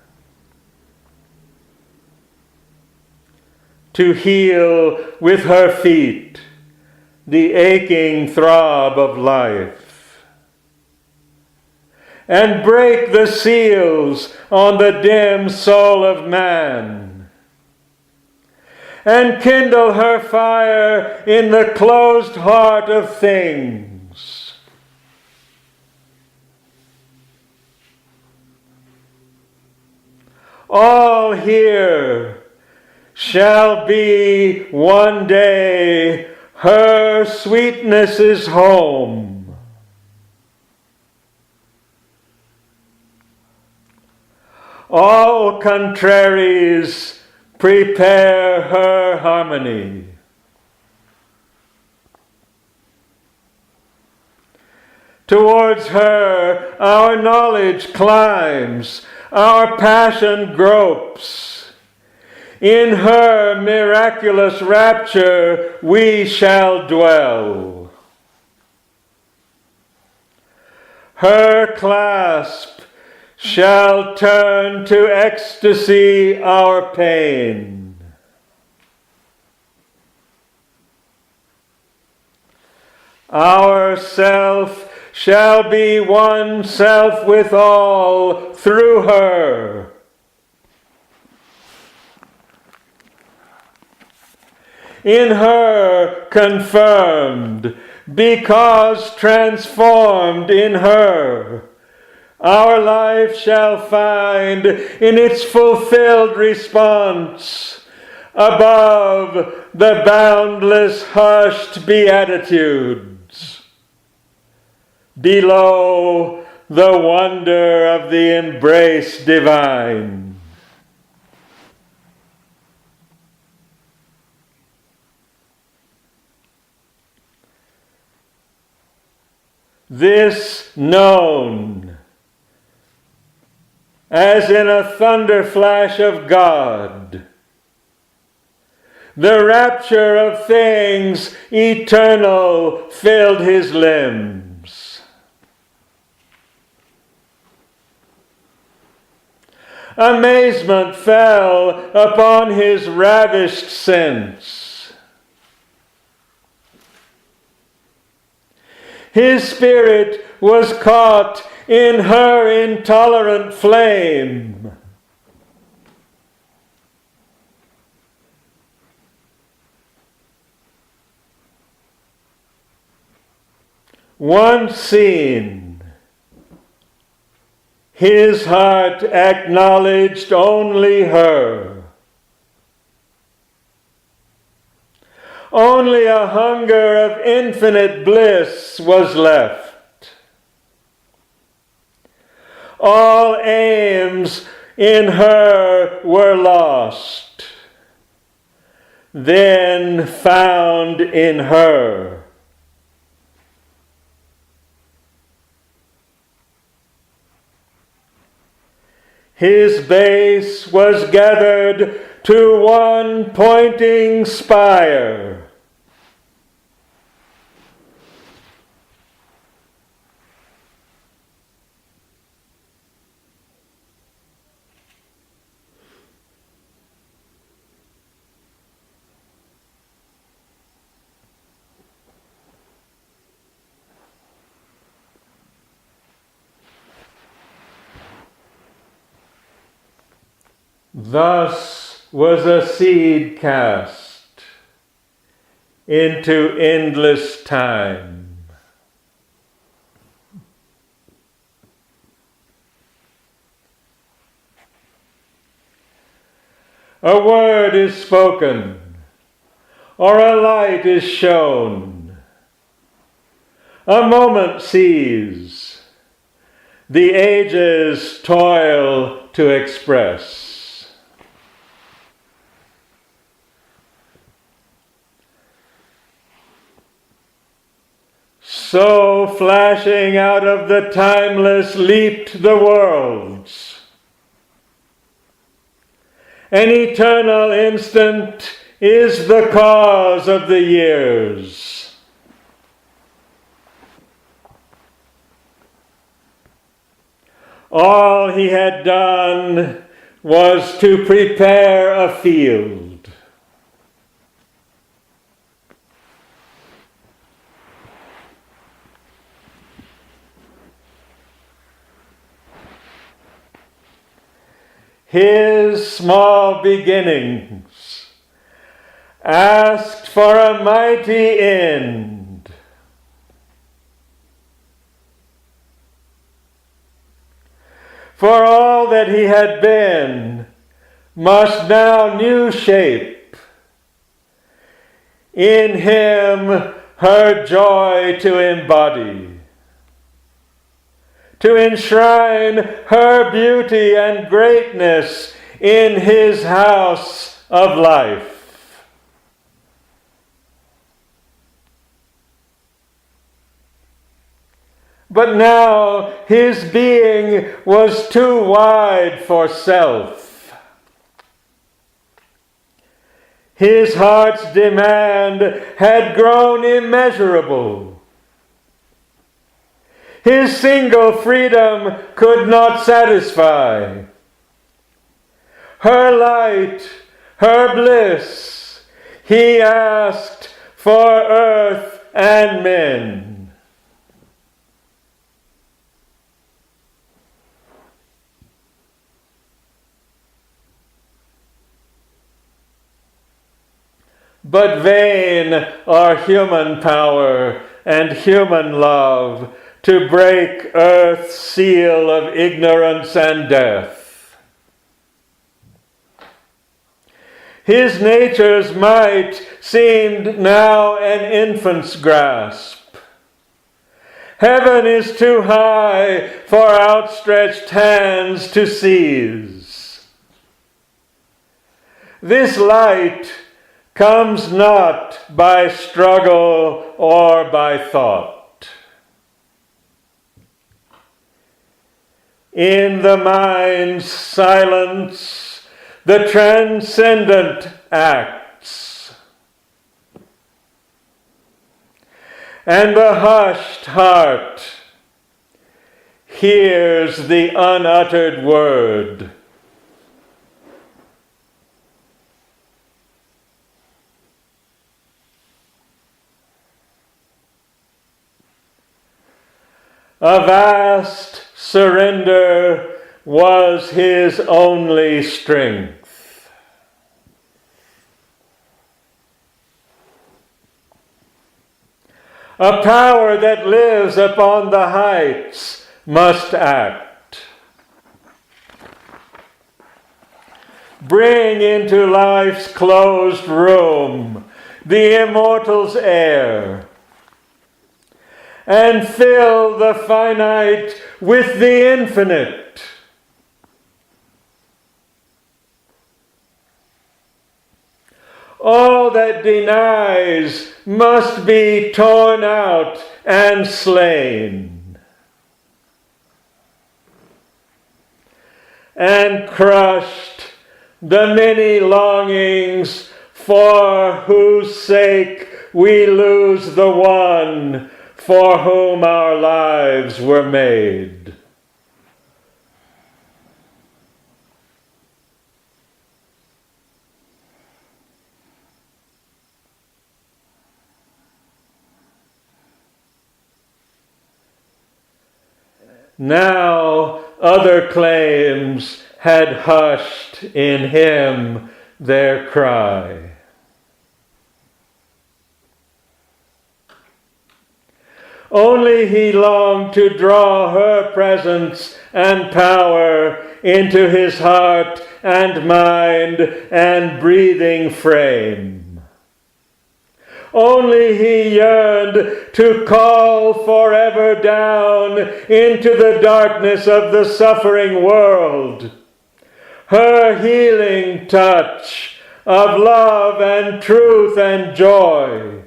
to heal with her feet the aching throb of life, and break the seals on the dim soul of man, and kindle her fire in the closed heart of things. All here shall be one day her sweetness's home. All contraries prepare her harmony. Towards her our knowledge climbs, our passion gropes. In her miraculous rapture we shall dwell. Her clasp shall turn to ecstasy our pain. Our self shall be one self with all through her. In her confirmed, because transformed in her, our life shall find in its fulfilled response above the boundless hushed beatitudes, below the wonder of the embrace divine. This known, as in a thunder flash of God, the rapture of things eternal filled his limbs. Amazement fell upon his ravished sense. His spirit was caught in her intolerant flame. Once seen, his heart acknowledged only her. Only a hunger of infinite bliss was left. All aims in her were lost, then found in her. His base was gathered to one pointing spire. Thus was a seed cast into endless time. A word is spoken, or a light is shown. A moment sees, the ages toil to express. So flashing out of the timeless leaped the worlds. An eternal instant is the cause of the years. All he had done was to prepare a field. his small beginnings, asked for a mighty end. For all that he had been must now new shape. In him her joy to embody, to enshrine her beauty and greatness in his house of life. But now his being was too wide for self. His heart's demand had grown immeasurable. His single freedom could not satisfy. Her light, her bliss, he asked for earth and men. But vain are human power and human love to break earth's seal of ignorance and death. His nature's might seemed now an infant's grasp. Heaven is too high for outstretched hands to seize. This light comes not by struggle or by thought. In the mind's silence, the transcendent acts, and the hushed heart hears the unuttered word. A vast surrender was his only strength. A power that lives upon the heights must act. Bring into life's closed room the immortal's air, and fill the finite with the infinite. All that denies must be torn out and slain, and crushed the many longings for whose sake we lose the one for whom our lives were made. Now other claims had hushed in him their cry. Only he longed to draw her presence and power into his heart and mind and breathing frame. Only he yearned to call forever down into the darkness of the suffering world her healing touch of love and truth and joy.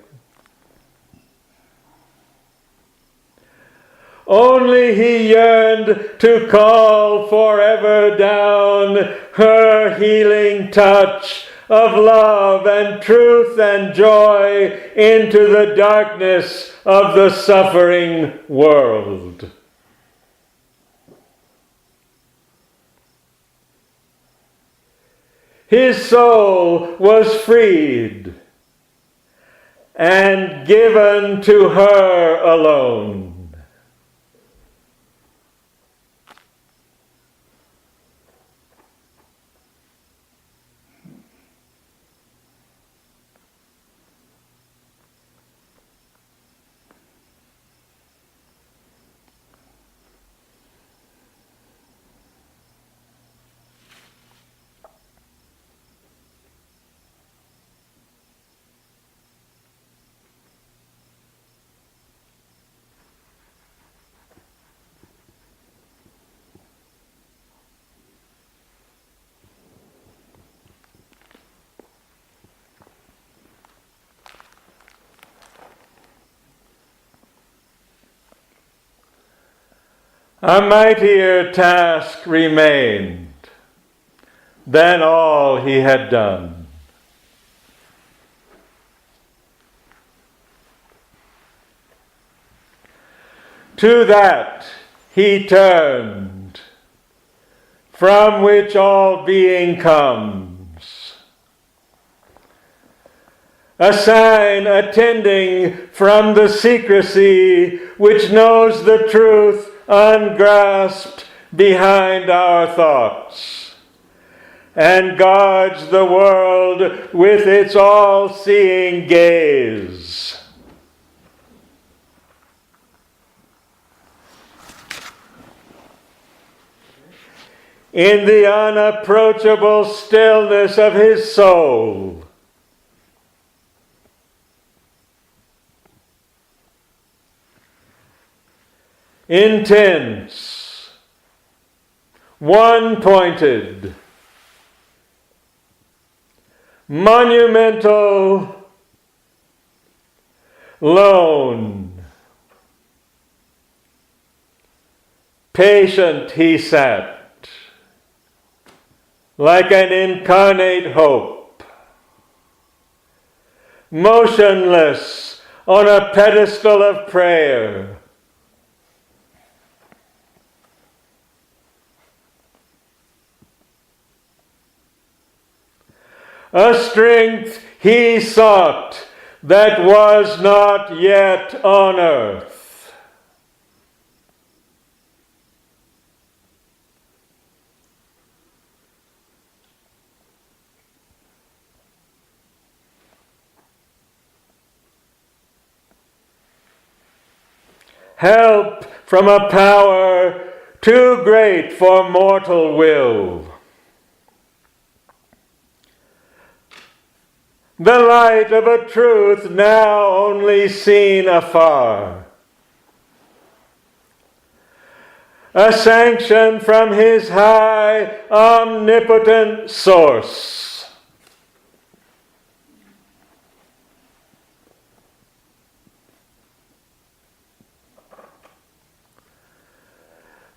Only he yearned to call forever down her healing touch of love and truth and joy into the darkness of the suffering world. His soul was freed and given to her alone. A mightier task remained than all he had done. To that he turned, from which all being comes, a sign attending from the secrecy which knows the truth ungrasped behind our thoughts, and guards the world with its all-seeing gaze. In the unapproachable stillness of his soul, intense, one-pointed, monumental, lone, patient he sat, like an incarnate hope, motionless on a pedestal of prayer. A strength he sought that was not yet on earth. Help from a power too great for mortal will. The light of a truth now only seen afar. A sanction from his high, omnipotent source.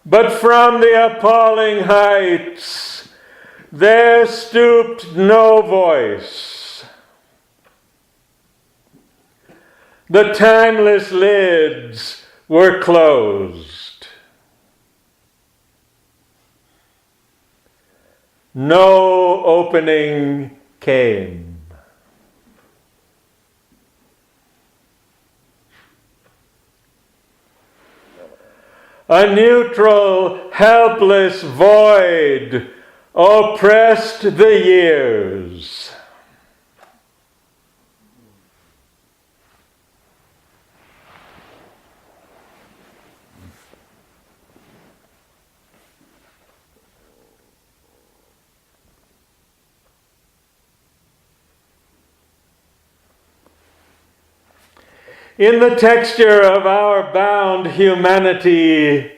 But from the appalling heights there stooped no voice. The timeless lids were closed. No opening came. A neutral, helpless void oppressed the years. In the texture of our bound humanity,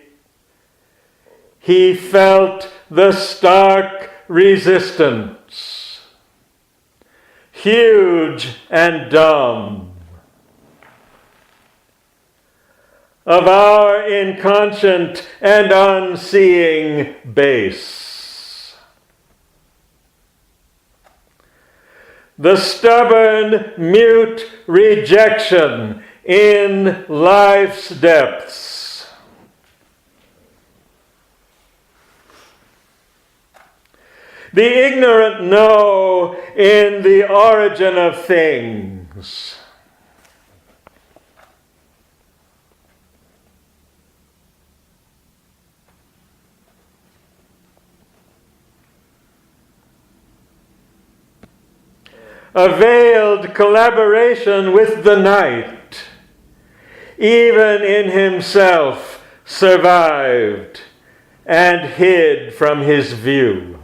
he felt the stark resistance, huge and dumb, of our inconscient and unseeing base. The stubborn, mute rejection in life's depths. The ignorant know in the origin of things. A veiled collaboration with the night, even in himself, survived and hid from his view.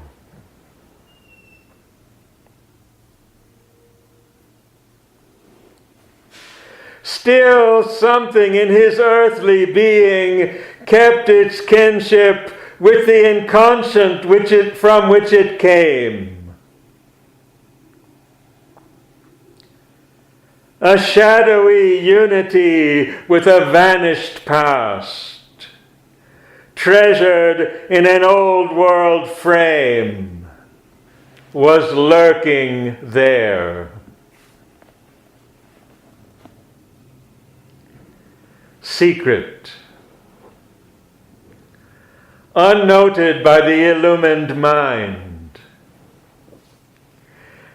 Still, something in his earthly being kept its kinship with the inconscient from which it came. A shadowy unity with a vanished past, treasured in an old world frame, was lurking there. Secret, unnoted by the illumined mind,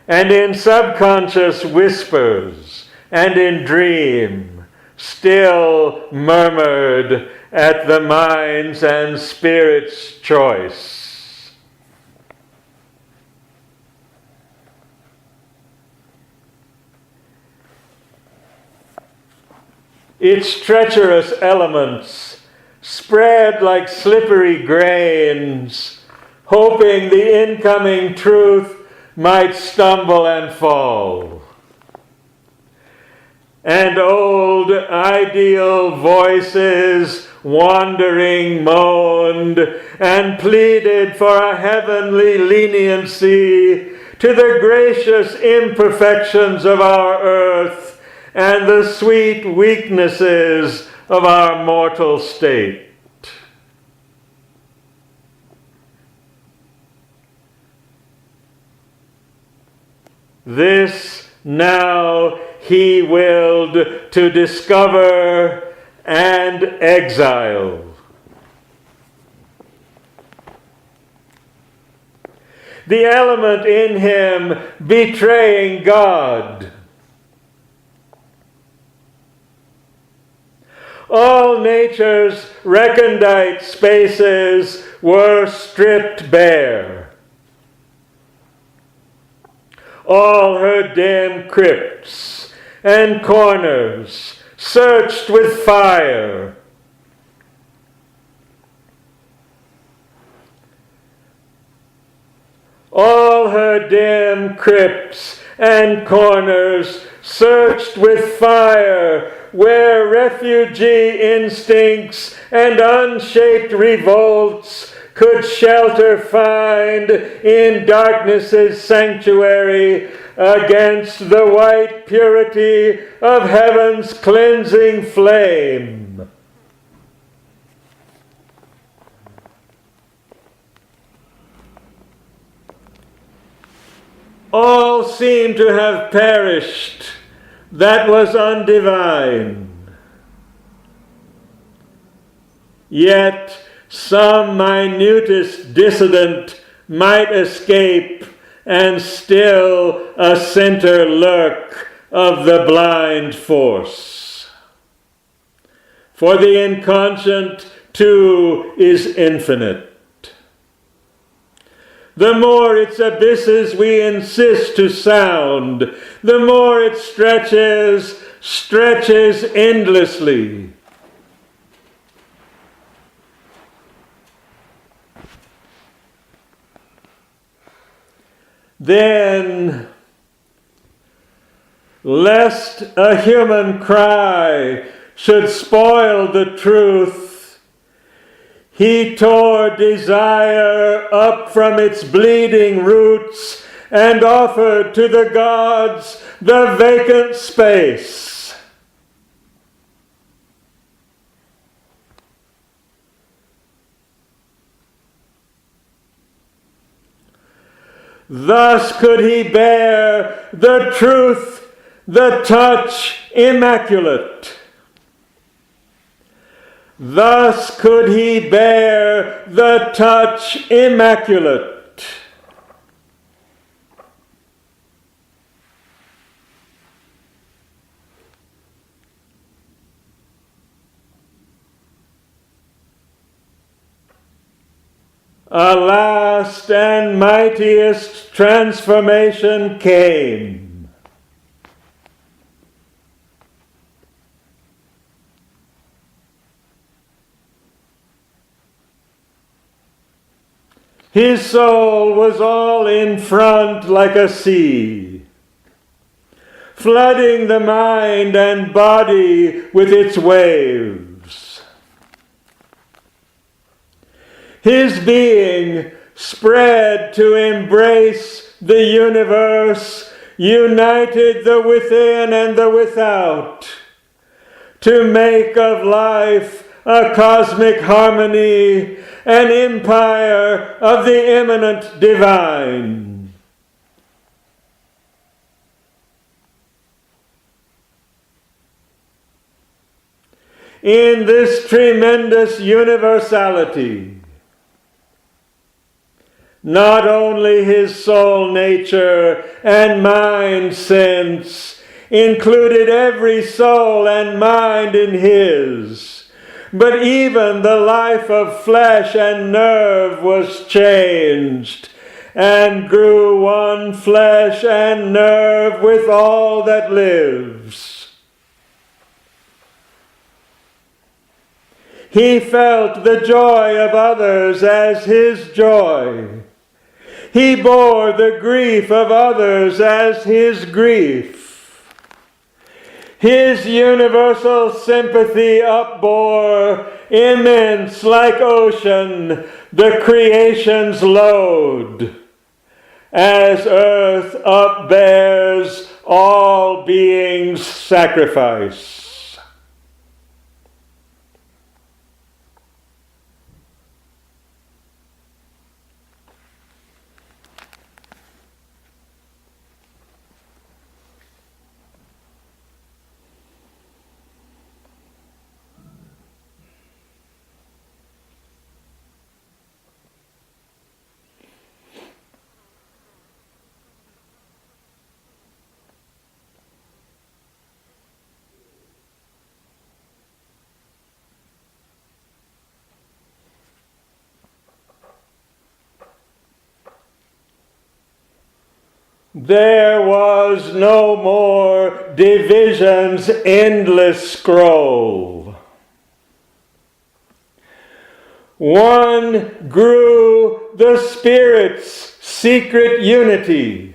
and in subconscious whispers and in dream, still murmured at the mind's and spirit's choice. Its treacherous elements spread like slippery grains, hoping the incoming truth might stumble and fall. And old ideal voices wandering moaned and pleaded for a heavenly leniency to the gracious imperfections of our earth and the sweet weaknesses of our mortal state. This now he willed to discover and exile. The element in him betraying God. All nature's recondite spaces were stripped bare. All her dim crypts and corners searched with fire. All her dim crypts and corners searched with fire, where refugee instincts and unshaped revolts could shelter find in darkness's sanctuary against the white purity of heaven's cleansing flame. All seemed to have perished that was undivine. Yet some minutest dissident might escape, and still a center lurk of the blind force. For the inconscient too is infinite. The more its abysses we insist to sound, the more it stretches endlessly. Then, lest a human cry should spoil the truth, he tore desire up from its bleeding roots and offered to the gods the vacant space. Thus could he bear the truth, the touch immaculate. Thus could he bear the touch immaculate. A last and mightiest transformation came. His soul was all in front like a sea, flooding the mind and body with its waves. His being spread to embrace the universe, united the within and the without, to make of life a cosmic harmony, an empire of the immanent divine. In this tremendous universality, not only his soul nature and mind sense included every soul and mind in his, but even the life of flesh and nerve was changed and grew one flesh and nerve with all that lives. He felt the joy of others as his joy. He bore the grief of others as his grief. His universal sympathy upbore, immense like ocean, the creation's load, as earth upbears all beings' sacrifice. There was no more division's endless scroll. One grew the Spirit's secret unity.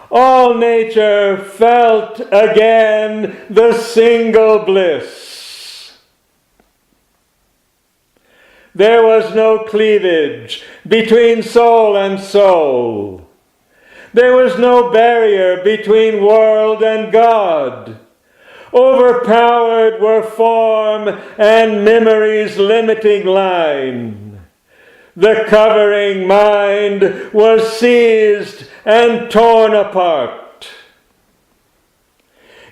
All nature felt again the single bliss. There was no cleavage between soul and soul. There was no barrier between world and God. Overpowered were form and memory's limiting line. The covering mind was seized and torn apart.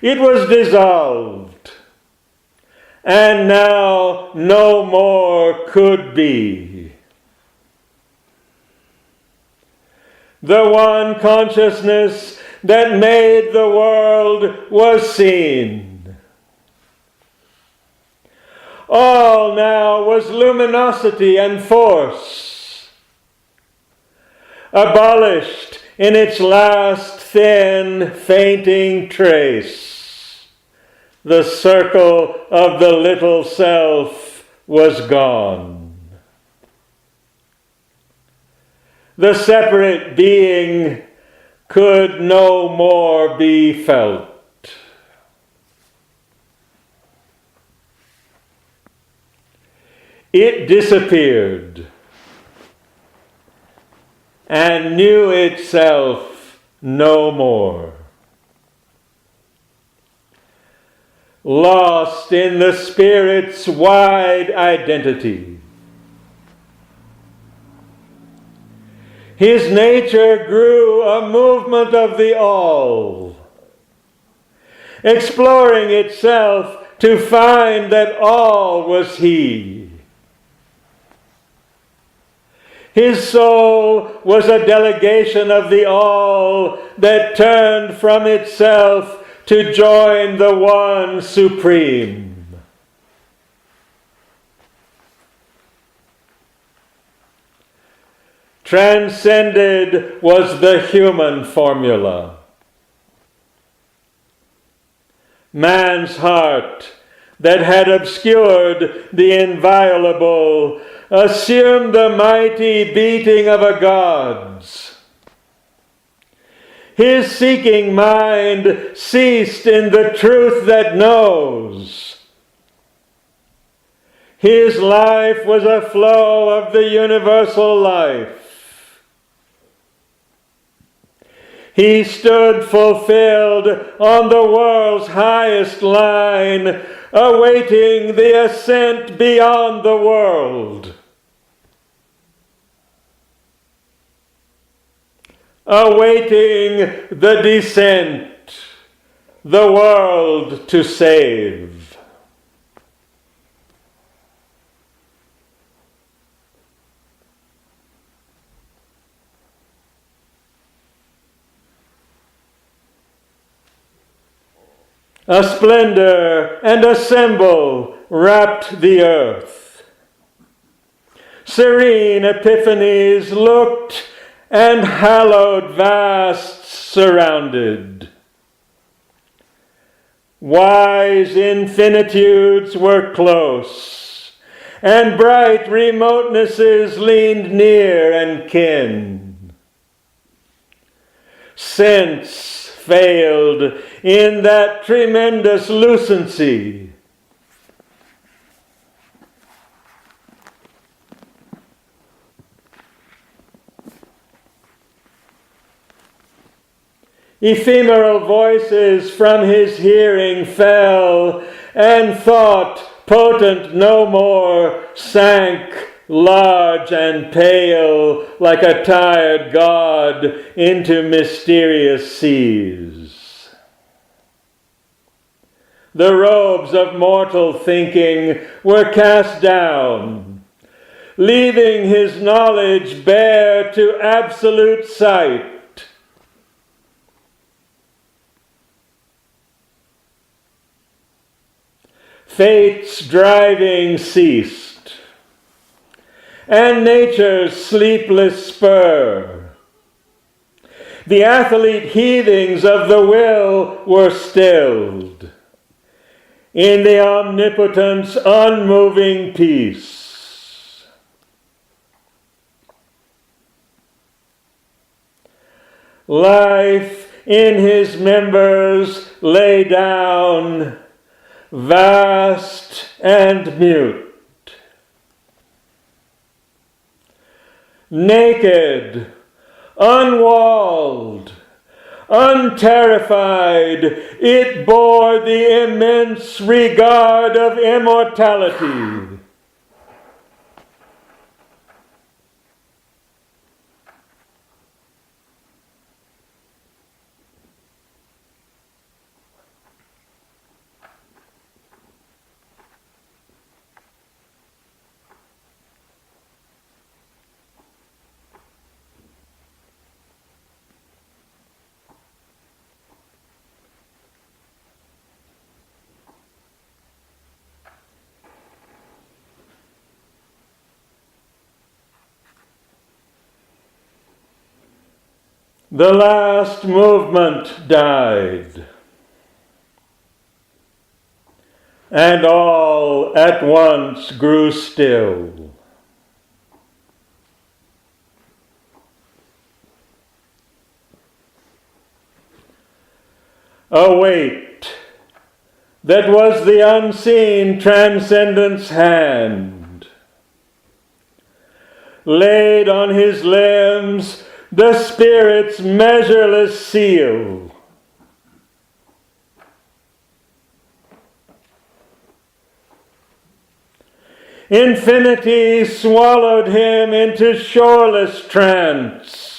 It was dissolved. And now no more could be. The one consciousness that made the world was seen. All now was luminosity and force, abolished in its last thin, fainting trace. The circle of the little self was gone. The separate being could no more be felt. It disappeared and knew itself no more. Lost in the Spirit's wide identity. His nature grew a movement of the all, exploring itself to find that all was he. His soul was a delegation of the all that turned from itself to join the one supreme. Transcended was the human formula. Man's heart that had obscured the inviolable assumed the mighty beating of a god's. His seeking mind ceased in the truth that knows. His life was a flow of the universal life. he stood fulfilled on the world's highest line, awaiting the ascent beyond the world. Awaiting the descent, the world to save. A splendor and a symbol wrapped the earth. Serene epiphanies looked and hallowed vasts surrounded. Wise infinitudes were close, and bright remotenesses leaned near and kin. Sense failed in that tremendous lucency. Ephemeral voices from his hearing fell, and thought, potent no more, sank large and pale like a tired god into mysterious seas. The robes of mortal thinking were cast down, leaving his knowledge bare to absolute sight. Fate's driving ceased, and nature's sleepless spur. The athlete heavings of the will were stilled in the omnipotent's unmoving peace. Life in his members lay down, vast and mute. Naked, unwalled, unterrified, it bore the immense regard of immortality. The last movement died, and all at once grew still. A weight that was the unseen transcendent's hand laid on his limbs the Spirit's measureless seal. Infinity swallowed him into shoreless trance.